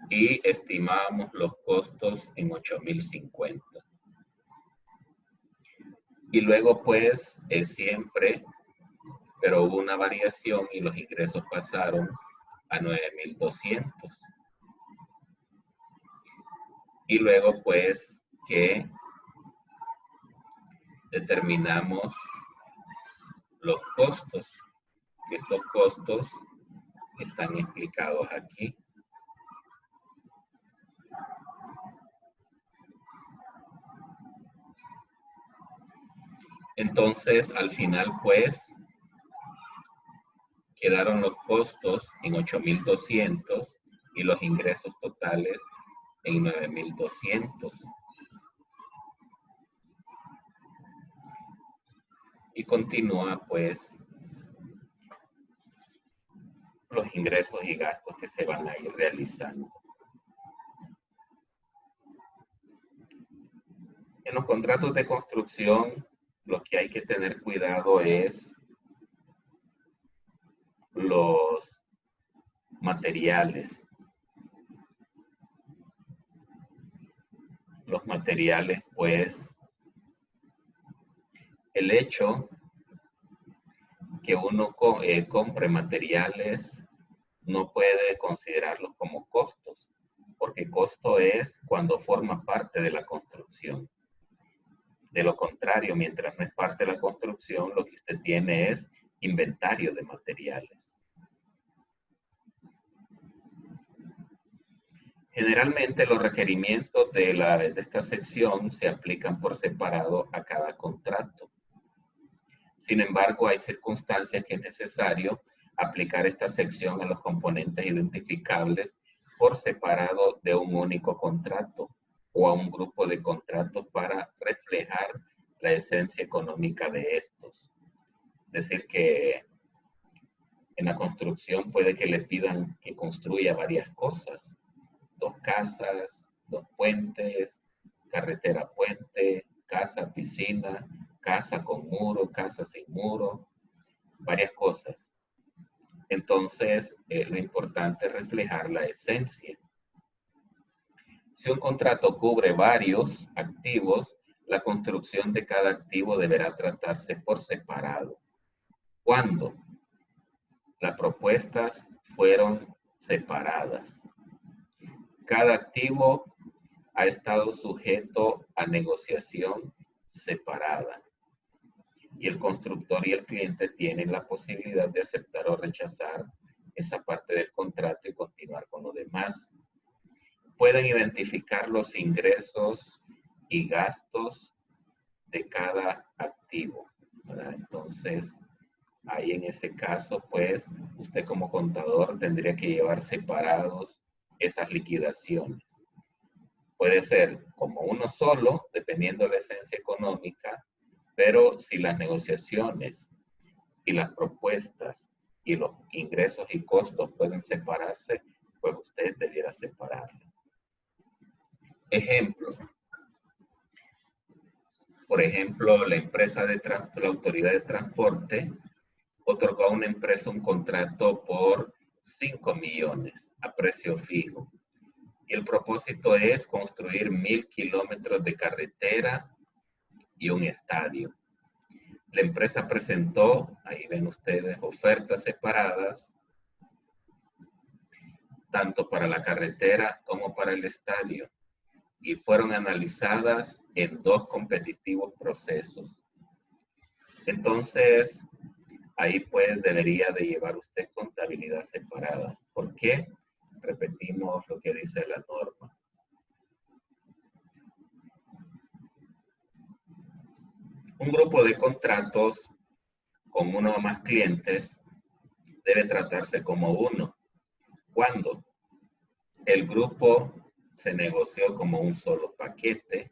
y estimábamos los costos en 8.050. Y luego pues siempre, pero hubo una variación y los ingresos pasaron a 9.200. Y luego pues que determinamos los costos. Estos costos están explicados aquí. Entonces, al final, pues, quedaron los costos en 8.200 y los ingresos totales en 9.200. Y continúa, pues, los ingresos y gastos que se van a ir realizando. En los contratos de construcción, lo que hay que tener cuidado es los materiales. Los materiales, pues, el hecho que uno compre materiales no puede considerarlos como costos, porque costo es cuando forma parte de la construcción. De lo contrario, mientras no es parte de la construcción, lo que usted tiene es inventario de materiales. Generalmente los requerimientos de esta sección se aplican por separado a cada contrato. Sin embargo, hay circunstancias que es necesario aplicar esta sección a los componentes identificables por separado de un único contrato o a un grupo de contratos para reflejar la esencia económica de estos. Es decir, que en la construcción puede que le pidan que construya varias cosas, 2 casas, 2 puentes, carretera puente, casa, piscina, casa con muro, casa sin muro, varias cosas. Entonces, lo importante es reflejar la esencia. Si un contrato cubre varios activos, la construcción de cada activo deberá tratarse por separado. ¿Cuándo? Las propuestas fueron separadas. Cada activo ha estado sujeto a negociación separada. Y el constructor y el cliente tienen la posibilidad de aceptar o rechazar esa parte del contrato y continuar con lo demás. Pueden identificar los ingresos y gastos de cada activo, ¿verdad? Entonces, ahí en ese caso, pues, usted como contador tendría que llevar separados esas liquidaciones. Puede ser como uno solo, dependiendo de la esencia económica, pero si las negociaciones y las propuestas y los ingresos y costos pueden separarse, pues usted debiera separarlo. Ejemplo. Por ejemplo, la autoridad de transporte otorgó a una empresa un contrato por 5 millones a precio fijo. Y el propósito es construir 1,000 kilómetros de carretera y un estadio. La empresa presentó, ahí ven ustedes, ofertas separadas, tanto para la carretera como para el estadio, y fueron analizadas en 2 competitivos procesos. Entonces, ahí pues debería de llevar usted contabilidad separada. ¿Por qué? Repetimos lo que dice la norma. Un grupo de contratos con uno o más clientes debe tratarse como uno. ¿Cuándo? El grupo se negoció como un solo paquete,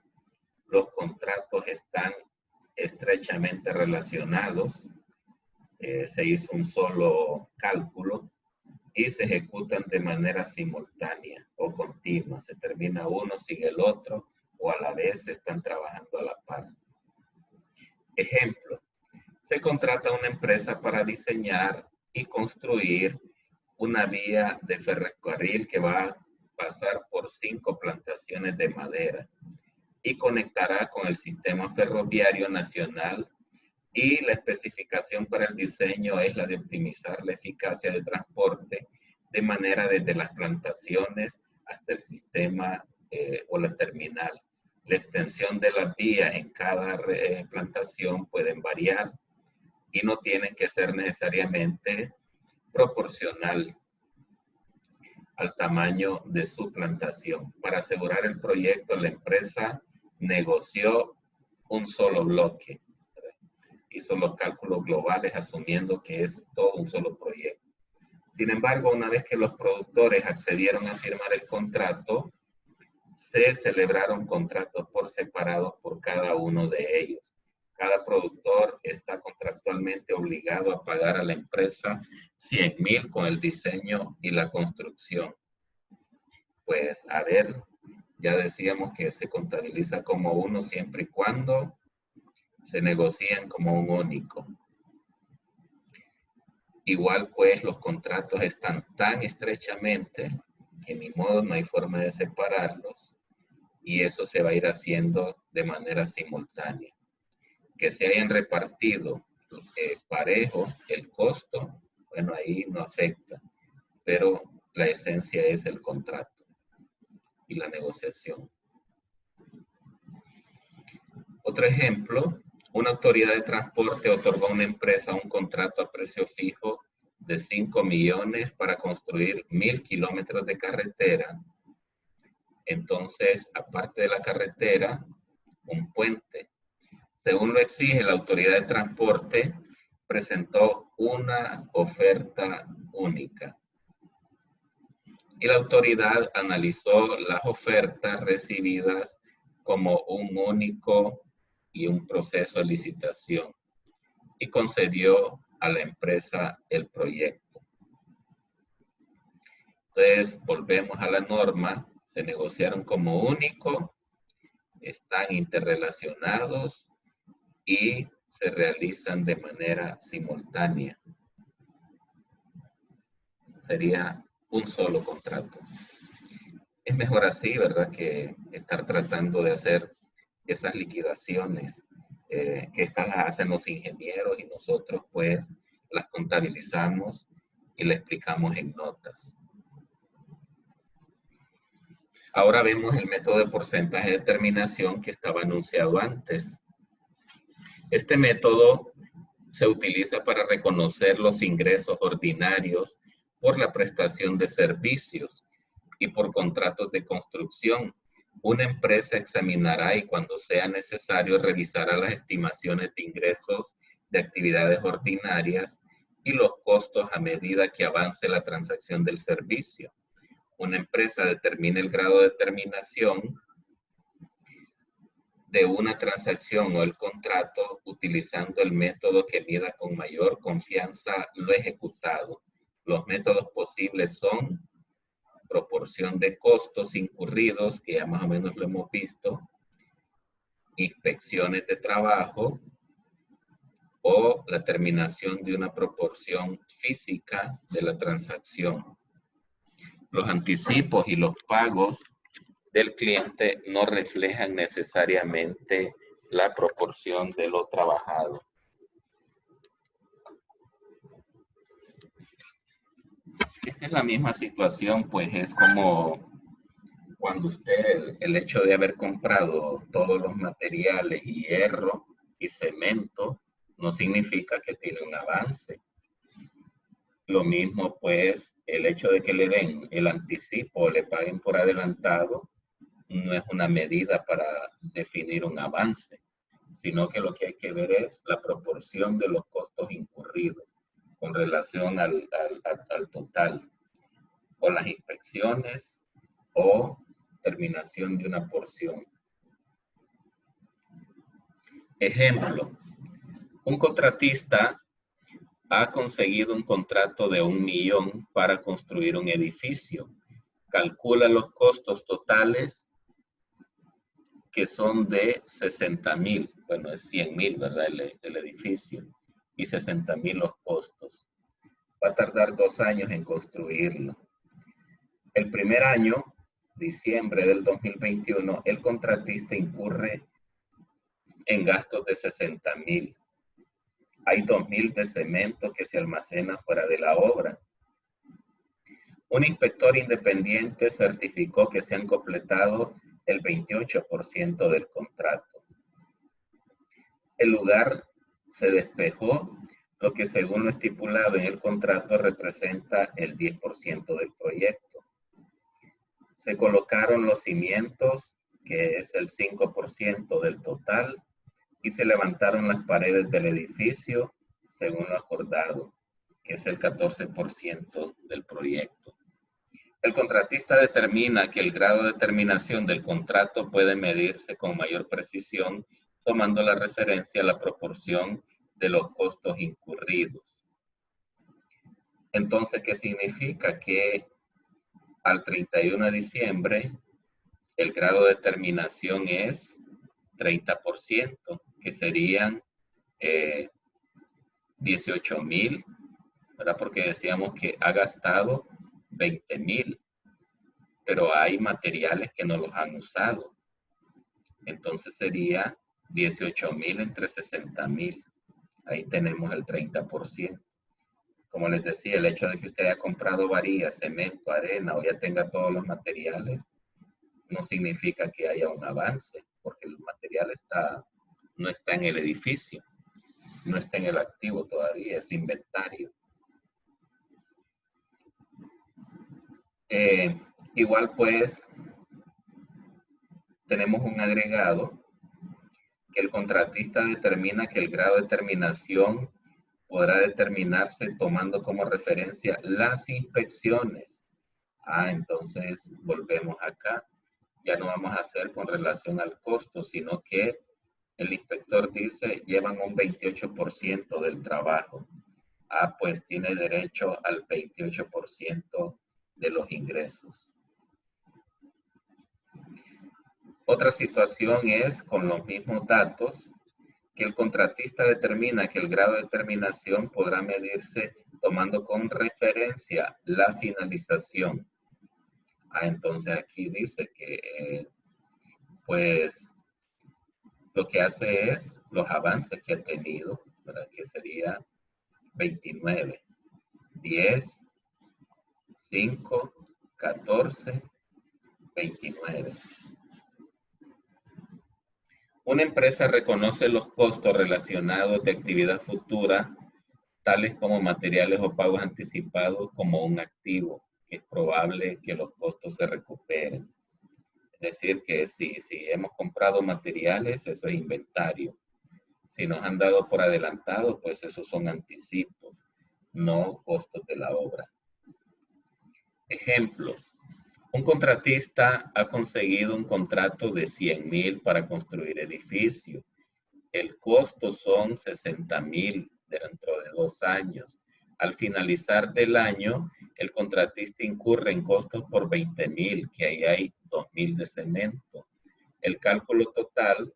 los contratos están estrechamente relacionados, se hizo un solo cálculo y se ejecutan de manera simultánea o continua. Se termina uno, sigue el otro, o a la vez están trabajando a la par. Ejemplo, se contrata una empresa para diseñar y construir una vía de ferrocarril que va a pasar por 5 plantaciones de madera y conectará con el sistema ferroviario nacional, y la especificación para el diseño es la de optimizar la eficacia de transporte de manera desde las plantaciones hasta el sistema o la terminal. La extensión de las vías en cada plantación pueden variar y no tienen que ser necesariamente proporcional al tamaño de su plantación. Para asegurar el proyecto, la empresa negoció un solo bloque. Hizo los cálculos globales asumiendo que es todo un solo proyecto. Sin embargo, una vez que los productores accedieron a firmar el contrato, se celebraron contratos por separado por cada uno de ellos. Cada productor está contractualmente obligado a pagar a la empresa 100,000 con el diseño y la construcción. Pues, a ver, ya decíamos que se contabiliza como uno siempre y cuando se negocian como un único. Igual, pues, los contratos están tan estrechamente que ni modo, no hay forma de separarlos, y eso se va a ir haciendo de manera simultánea. Que se hayan repartido parejo el costo, bueno, ahí no afecta, pero la esencia es el contrato y la negociación. Otro ejemplo, una autoridad de transporte otorgó a una empresa un contrato a precio fijo de 5 millones para construir 1,000 kilómetros de carretera. Entonces, aparte de la carretera, un puente. Según lo exige la autoridad de transporte, presentó una oferta única. Y la autoridad analizó las ofertas recibidas como un único y un proceso de licitación y concedió a la empresa el proyecto. Entonces, volvemos a la norma, se negociaron como único, están interrelacionados y se realizan de manera simultánea. Sería un solo contrato. Es mejor así, ¿verdad? Que estar tratando de hacer esas liquidaciones, que estas las hacen los ingenieros y nosotros pues las contabilizamos y le explicamos en notas. Ahora vemos el método de porcentaje de determinación que estaba anunciado antes. Este método se utiliza para reconocer los ingresos ordinarios por la prestación de servicios y por contratos de construcción. Una empresa examinará y cuando sea necesario revisará las estimaciones de ingresos de actividades ordinarias y los costos a medida que avance la transacción del servicio. Una empresa determina el grado de terminación de una transacción o el contrato utilizando el método que mida con mayor confianza lo ejecutado. Los métodos posibles son proporción de costos incurridos, que ya más o menos lo hemos visto, inspecciones de trabajo o la terminación de una proporción física de la transacción. Los anticipos y los pagos del cliente no reflejan necesariamente la proporción de lo trabajado. Esta es la misma situación, pues es como cuando usted, el hecho de haber comprado todos los materiales, hierro y cemento, no significa que tiene un avance. Lo mismo, pues, el hecho de que le den el anticipo o le paguen por adelantado, no es una medida para definir un avance, sino que lo que hay que ver es la proporción de los costos incurridos con relación al total, o las inspecciones, o terminación de una porción. Ejemplo, un contratista ha conseguido un contrato de 1 millón para construir un edificio. Calcula los costos totales que son de 60,000, bueno, es 100,000, ¿verdad? El edificio, y 60,000 los costos. Va a tardar 2 años en construirlo. El primer año, diciembre del 2021, el contratista incurre en gastos de 60,000. Hay 2,000 de cemento que se almacena fuera de la obra. Un inspector independiente certificó que se han completado el 28% del contrato. El lugar se despejó, lo que según lo estipulado en el contrato representa el 10% del proyecto. Se colocaron los cimientos, que es el 5% del total, y se levantaron las paredes del edificio según lo acordado, que es el 14% del proyecto. El contratista determina que el grado de terminación del contrato puede medirse con mayor precisión tomando la referencia a la proporción de los costos incurridos. Entonces, ¿qué significa? Que al 31 de diciembre el grado de terminación es 30%, que serían 18,000, ¿verdad? Porque decíamos que ha gastado 20,000, pero hay materiales que no los han usado. Entonces sería 18,000 entre 60,000. Ahí tenemos el 30%. Como les decía, el hecho de que usted haya comprado varillas, cemento, arena o ya tenga todos los materiales, no significa que haya un avance, porque el material no está en el edificio, no está en el activo todavía, es inventario. Igual pues, tenemos un agregado que el contratista determina que el grado de terminación podrá determinarse tomando como referencia las inspecciones. Entonces volvemos acá. Ya no vamos a hacer con relación al costo, sino que El inspector dice, llevan un 28% del trabajo. Ah, pues tiene derecho al 28% de los ingresos. Otra situación es, con los mismos datos, que el contratista determina que el grado de terminación podrá medirse tomando como referencia la finalización. Ah, entonces aquí dice que, pues, lo que hace es los avances que ha tenido, ¿verdad? Que sería 29, 10, 5, 14, 29. Una empresa reconoce los costos relacionados de actividad futura, tales como materiales o pagos anticipados, como un activo, que es probable que los costos se recuperen. Es decir, que si hemos comprado materiales, eso es inventario. Si nos han dado por adelantado, pues esos son anticipos, no costos de la obra. Ejemplo, un contratista ha conseguido un contrato de 100,000 para construir edificio. El costo son 60,000 dentro de 2 años. Al finalizar del año, el contratista incurre en costos por 20,000, que ahí hay 2,000 de cemento. El cálculo total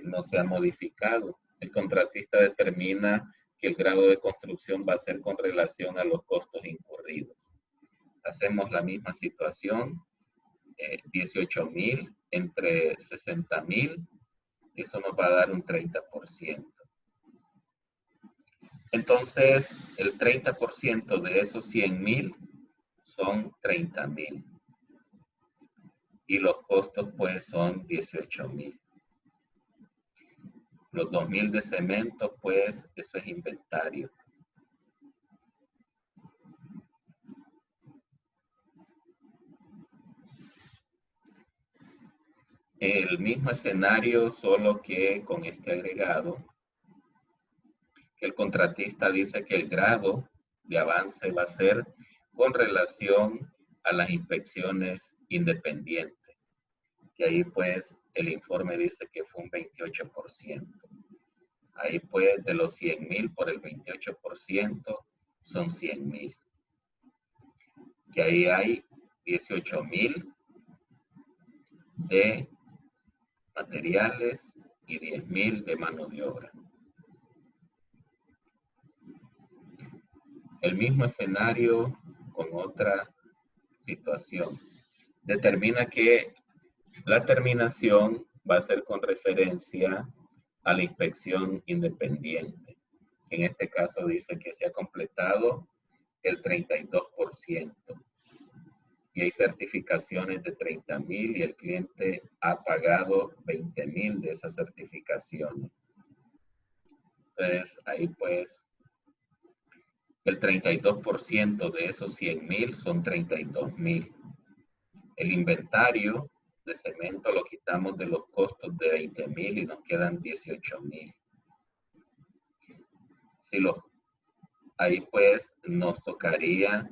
no se ha modificado. El contratista determina que el grado de construcción va a ser con relación a los costos incurridos. Hacemos la misma situación, 18,000 entre 60,000, eso nos va a dar un 30%. Entonces, el 30% de esos 100,000 son 30,000. Y los costos, pues, son 18,000. Los 2,000 de cemento, pues, eso es inventario. El mismo escenario, solo que con este agregado, que el contratista dice que el grado de avance va a ser con relación a las inspecciones independientes, que ahí pues el informe dice que fue un 28%. Ahí pues de los 100,000 por el 28% son 100,000. Que ahí hay 18,000 de materiales y 10,000 de mano de obra. El mismo escenario con otra situación. Determina que la terminación va a ser con referencia a la inspección independiente. En este caso dice que se ha completado el 32%. Y hay certificaciones de 30,000 y el cliente ha pagado 20,000 de esas certificaciones. Entonces, ahí pues el 32% de esos 100,000 son 32,000. El inventario de cemento lo quitamos de los costos de 20,000 y nos quedan 18,000. Ahí pues nos tocaría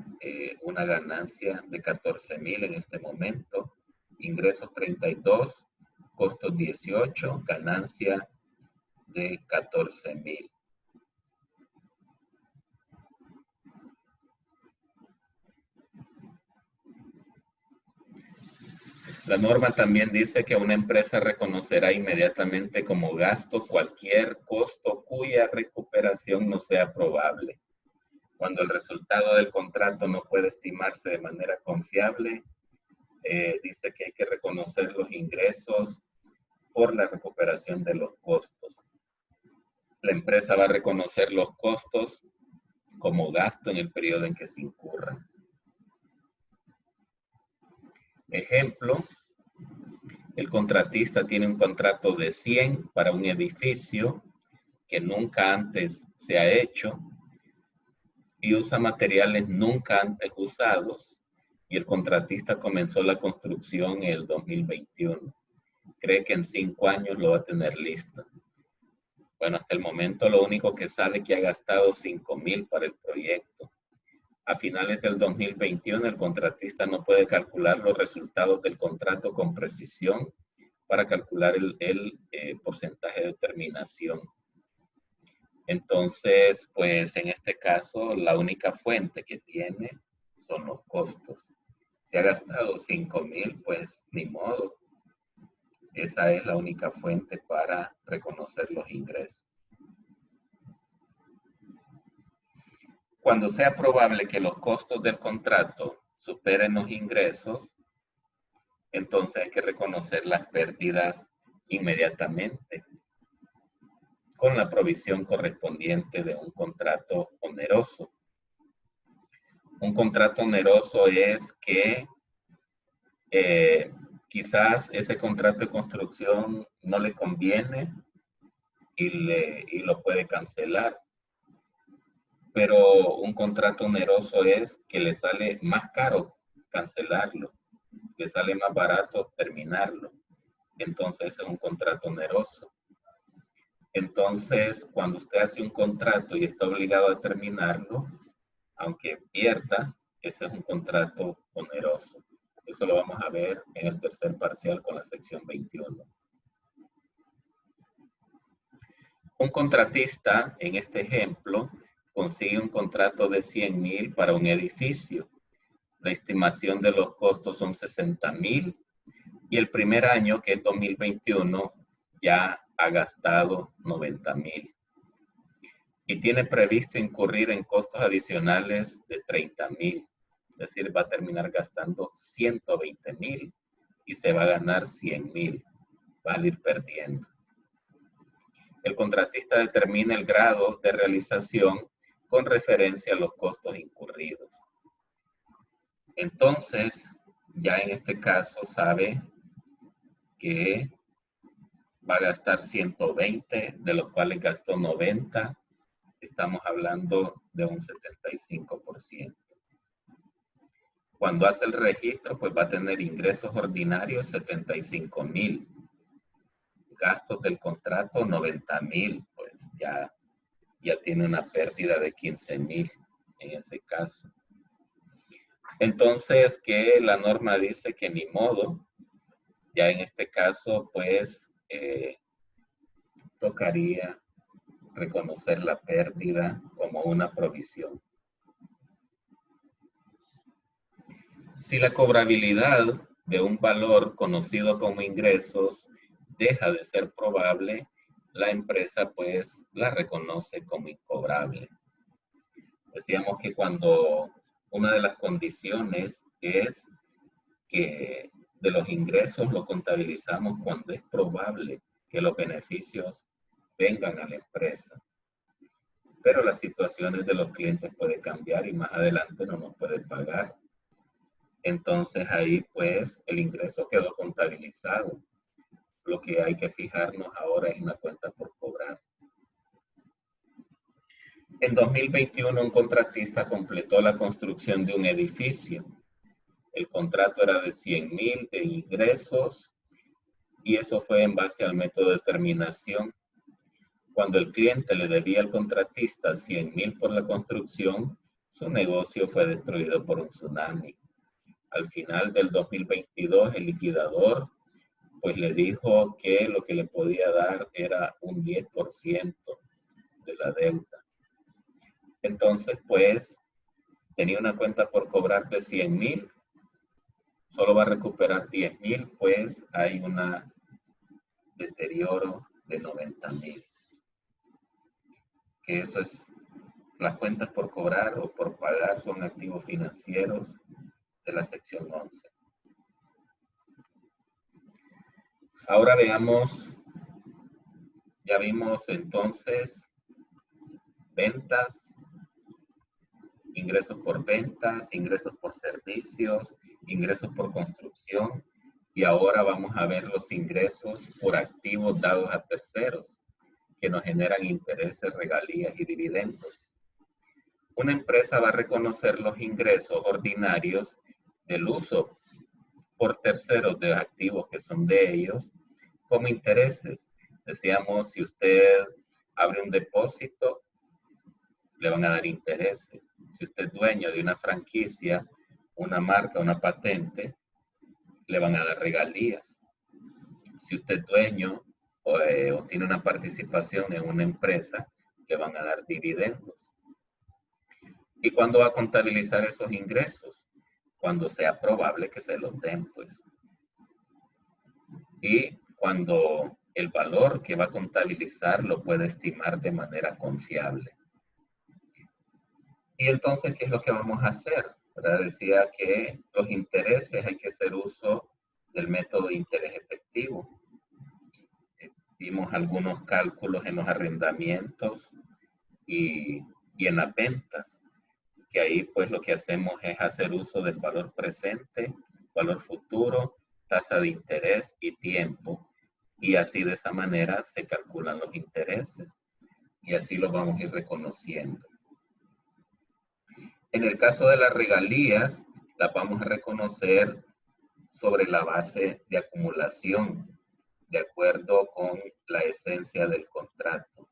una ganancia de 14,000 en este momento. Ingresos 32, costos 18, ganancia de 14,000. La norma también dice que una empresa reconocerá inmediatamente como gasto cualquier costo cuya recuperación no sea probable. Cuando el resultado del contrato no puede estimarse de manera confiable, dice que hay que reconocer los ingresos por la recuperación de los costos. La empresa va a reconocer los costos como gasto en el periodo en que se incurran. Ejemplo, el contratista tiene un contrato de 100 para un edificio que nunca antes se ha hecho y usa materiales nunca antes usados, y el contratista comenzó la construcción en el 2021. Cree que en 5 años lo va a tener listo. Bueno, hasta el momento lo único que sabe es que ha gastado 5,000 para el proyecto. A finales del 2021, el contratista no puede calcular los resultados del contrato con precisión para calcular el porcentaje de terminación. Entonces, pues en este caso, la única fuente que tiene son los costos. Si ha gastado 5,000, pues ni modo. Esa es la única fuente para reconocer los ingresos. Cuando sea probable que los costos del contrato superen los ingresos, entonces hay que reconocer las pérdidas inmediatamente con la provisión correspondiente de un contrato oneroso. Un contrato oneroso es que quizás ese contrato de construcción no le conviene y lo puede cancelar. Pero un contrato oneroso es que le sale más caro cancelarlo, le sale más barato terminarlo. Entonces es un contrato oneroso. Entonces, cuando usted hace un contrato y está obligado a terminarlo, aunque pierda, ese es un contrato oneroso. Eso lo vamos a ver en el tercer parcial con la sección 21. Un contratista, en este ejemplo, consigue un contrato de 100,000 para un edificio. La estimación de los costos son 60,000 y el primer año, que es 2021, ya ha gastado 90,000. Y tiene previsto incurrir en costos adicionales de 30,000. Es decir, va a terminar gastando 120,000 y se va a ganar 100,000. Va a ir perdiendo. El contratista determina el grado de realización con referencia a los costos incurridos. Entonces, ya en este caso sabe que va a gastar 120, de los cuales gastó 90. Estamos hablando de un 75%. Cuando hace el registro, pues va a tener ingresos ordinarios 75,000. Gastos del contrato 90,000, pues ya tiene una pérdida de 15,000 en ese caso. Entonces, que la norma dice que ni modo, ya en este caso, pues, tocaría reconocer la pérdida como una provisión. Si la cobrabilidad de un valor conocido como ingresos deja de ser probable, la empresa pues la reconoce como incobrable. Decíamos que cuando una de las condiciones es que de los ingresos lo contabilizamos cuando es probable que los beneficios vengan a la empresa. Pero las situaciones de los clientes pueden cambiar y más adelante no nos pueden pagar. Entonces ahí pues el ingreso quedó contabilizado. Lo que hay que fijarnos ahora es en la cuenta por cobrar. En 2021 un contratista completó la construcción de un edificio. El contrato era de 100,000 de ingresos y eso fue en base al método de terminación. Cuando el cliente le debía al contratista 100,000 por la construcción, su negocio fue destruido por un tsunami. Al final del 2022, el liquidador pues le dijo que lo que le podía dar era un 10% de la deuda. Entonces, pues, tenía una cuenta por cobrar de 100,000, solo va a recuperar 10,000, pues hay un deterioro de 90,000. Que eso es, las cuentas por cobrar o por pagar son activos financieros de la sección 11. Ahora veamos, ya vimos entonces ventas, ingresos por ventas, ingresos por servicios, ingresos por construcción y ahora vamos a ver los ingresos por activos dados a terceros que nos generan intereses, regalías y dividendos. Una empresa va a reconocer los ingresos ordinarios del uso por terceros de activos que son de ellos como intereses. Decíamos, si usted abre un depósito, le van a dar intereses. Si usted es dueño de una franquicia, una marca, una patente, le van a dar regalías. si usted es dueño o tiene una participación en una empresa que van a dar dividendos. ¿Y cuándo va a contabilizar esos ingresos? Cuando sea probable que se los den, pues. Y cuando el valor que va a contabilizar lo puede estimar de manera confiable. Y entonces, ¿qué es lo que vamos a hacer? ¿Verdad? Decía que los intereses hay que hacer uso del método de interés efectivo. Vimos algunos cálculos en los arrendamientos y en las ventas, que ahí pues lo que hacemos es hacer uso del valor presente, valor futuro, tasa de interés y tiempo. Y así de esa manera se calculan los intereses y así los vamos a ir reconociendo. En el caso de las regalías, las vamos a reconocer sobre la base de acumulación, de acuerdo con la esencia del contrato.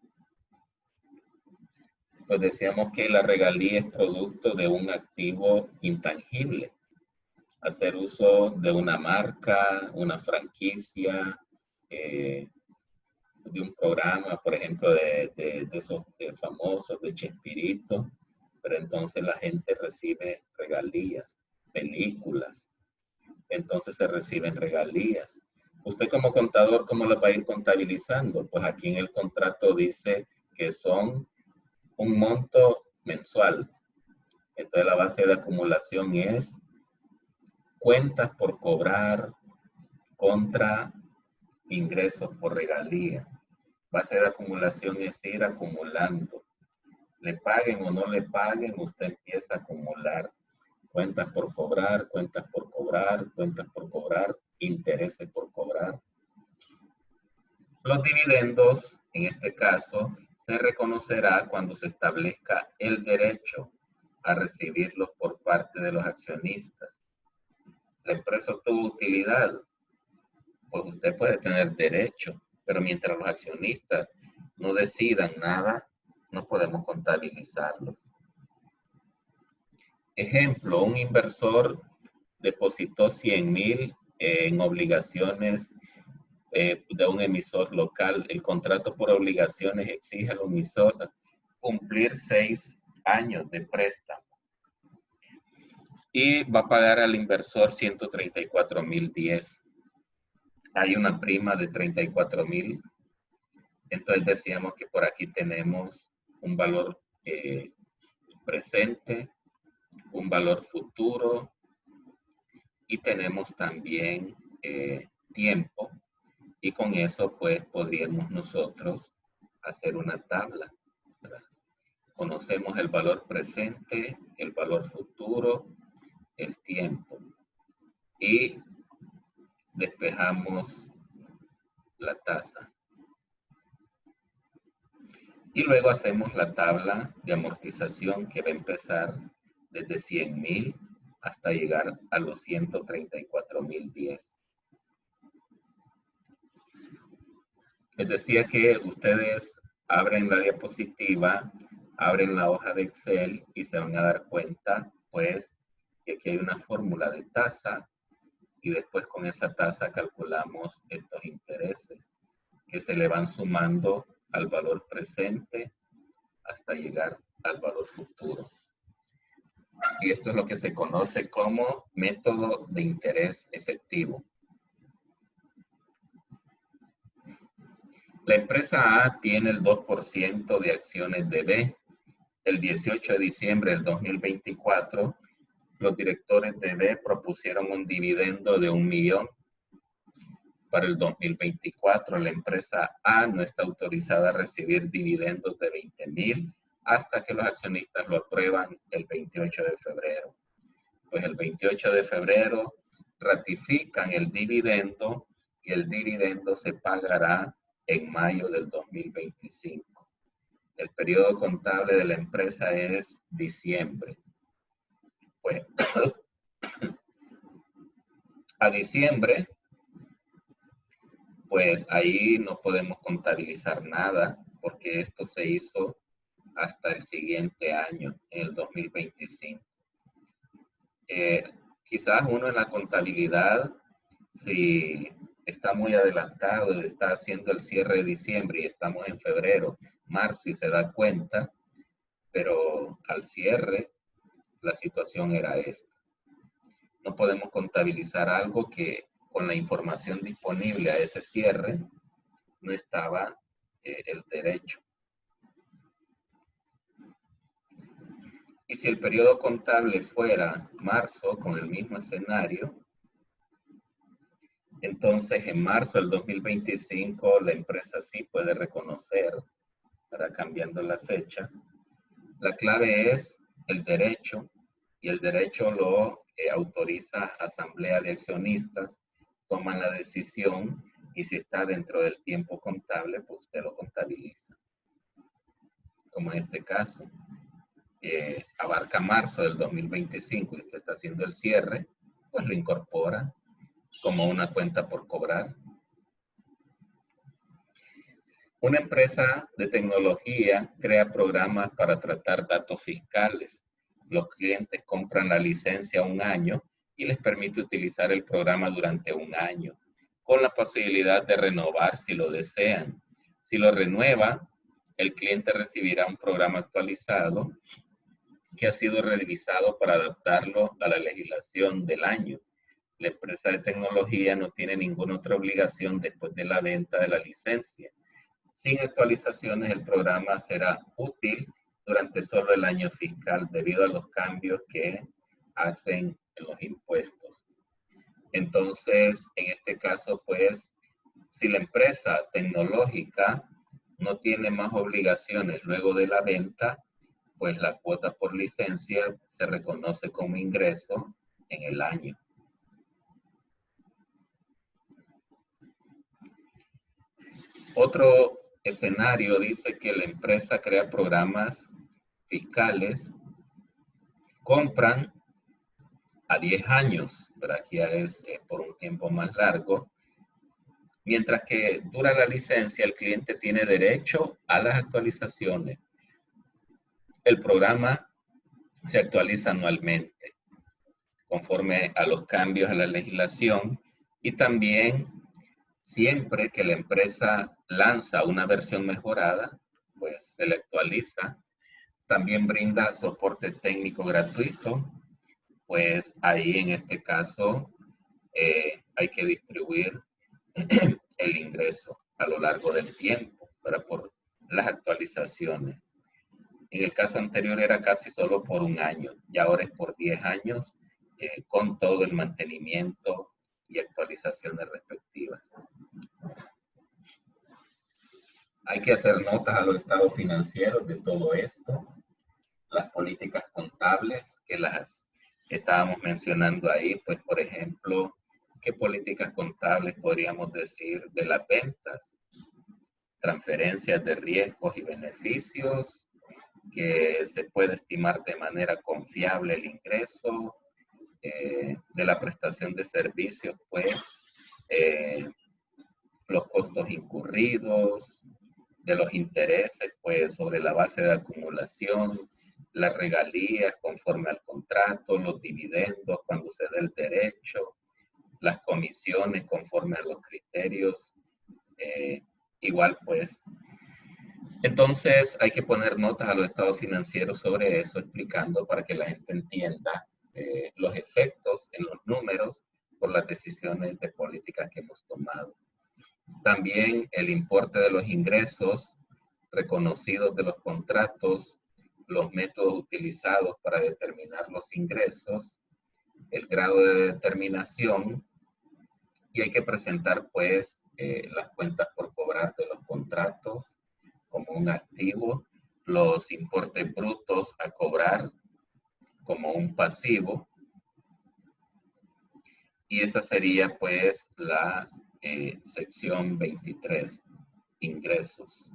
Pues decíamos que la regalía es producto de un activo intangible. Hacer uso de una marca, una franquicia, de un programa, por ejemplo, de esos famosos, de Chespirito, pero entonces la gente recibe regalías, películas, entonces se reciben regalías. Usted como contador, ¿cómo lo va a ir contabilizando? Pues aquí en el contrato dice que son un monto mensual. Entonces la base de acumulación es cuentas por cobrar contra ingresos por regalía. Base de acumulación es ir acumulando. Le paguen o no le paguen, usted empieza a acumular cuentas por cobrar, cuentas por cobrar, cuentas por cobrar, intereses por cobrar. Los dividendos, en este caso, se reconocerá cuando se establezca el derecho a recibirlos por parte de los accionistas. La empresa obtuvo utilidad, pues usted puede tener derecho, pero mientras los accionistas no decidan nada, no podemos contabilizarlos. Ejemplo, un inversor depositó 100,000 en obligaciones de un emisor local. El contrato por obligaciones exige al emisor cumplir 6 años de préstamo y va a pagar al inversor 134,010. Hay una prima de 34,000. Entonces decíamos que por aquí tenemos un valor presente, un valor futuro y tenemos también tiempo. Y con eso pues podríamos nosotros hacer una tabla, ¿verdad? Conocemos el valor presente, el valor futuro, el tiempo y despejamos la tasa. Y luego hacemos la tabla de amortización que va a empezar desde 100,000 hasta llegar a los 134,010. Les decía que ustedes abren la diapositiva, abren la hoja de Excel y se van a dar cuenta, pues, que aquí hay una fórmula de tasa y después con esa tasa calculamos estos intereses que se le van sumando al valor presente hasta llegar al valor futuro. Y esto es lo que se conoce como método de interés efectivo. La empresa A tiene el 2% de acciones de B. El 18 de diciembre del 2024, los directores de B propusieron un dividendo de 1,000,000. Para el 2024, la empresa A no está autorizada a recibir dividendos de 20,000 hasta que los accionistas lo aprueban el 28 de febrero. Pues el 28 de febrero ratifican el dividendo y el dividendo se pagará en mayo del 2025. El periodo contable de la empresa es diciembre. Pues a diciembre, pues ahí no podemos contabilizar nada porque esto se hizo hasta el siguiente año, en el 2025. Quizás uno en la contabilidad, si está muy adelantado, está haciendo el cierre de diciembre y estamos en febrero, marzo y se da cuenta, pero al cierre la situación era esta. No podemos contabilizar algo que con la información disponible a ese cierre no estaba el derecho. Y si el periodo contable fuera marzo con el mismo escenario, entonces en marzo del 2025 la empresa sí puede reconocer, para cambiando las fechas. La clave es el derecho, y el derecho lo autoriza asamblea de accionistas, toman la decisión y si está dentro del tiempo contable, pues usted lo contabiliza. Como en este caso, abarca marzo del 2025 y usted está haciendo el cierre, pues lo incorpora como una cuenta por cobrar. Una empresa de tecnología crea programas para tratar datos fiscales. Los clientes compran la licencia un año y les permite utilizar el programa durante un año, con la posibilidad de renovar si lo desean. Si lo renueva, el cliente recibirá un programa actualizado que ha sido revisado para adaptarlo a la legislación del año. La empresa de tecnología no tiene ninguna otra obligación después de la venta de la licencia. Sin actualizaciones, el programa será útil durante solo el año fiscal debido a los cambios que hacen en los impuestos. Entonces, en este caso, pues, si la empresa tecnológica no tiene más obligaciones luego de la venta, pues la cuota por licencia se reconoce como ingreso en el año. Otro escenario dice que la empresa crea programas fiscales, compran a 10 años, pero aquí ya es por un tiempo más largo. Mientras que dura la licencia, el cliente tiene derecho a las actualizaciones. El programa se actualiza anualmente, conforme a los cambios a la legislación, y también siempre que la empresa lanza una versión mejorada, pues se le actualiza. También brinda soporte técnico gratuito, pues ahí en este caso hay que distribuir el ingreso a lo largo del tiempo para por las actualizaciones. En el caso anterior era casi solo por un año y ahora es por 10 años con todo el mantenimiento y actualizaciones respectivas. Hay que hacer notas a los estados financieros de todo esto, las políticas contables que las estábamos mencionando ahí, pues por ejemplo, ¿qué políticas contables podríamos decir de las ventas? Transferencias de riesgos y beneficios, que se puede estimar de manera confiable el ingreso, de la prestación de servicios, pues los costos incurridos, de los intereses, pues sobre la base de acumulación, las regalías conforme al contrato, los dividendos cuando se dé el derecho, las comisiones conforme a los criterios, igual pues. Entonces hay que poner notas a los estados financieros sobre eso, explicando para que la gente entienda los efectos en los números por las decisiones de políticas que hemos tomado. También el importe de los ingresos reconocidos de los contratos, los métodos utilizados para determinar los ingresos, el grado de determinación, y hay que presentar pues las cuentas por cobrar de los contratos como un activo, los importes brutos a cobrar como un pasivo, y esa sería pues la sección 23, ingresos.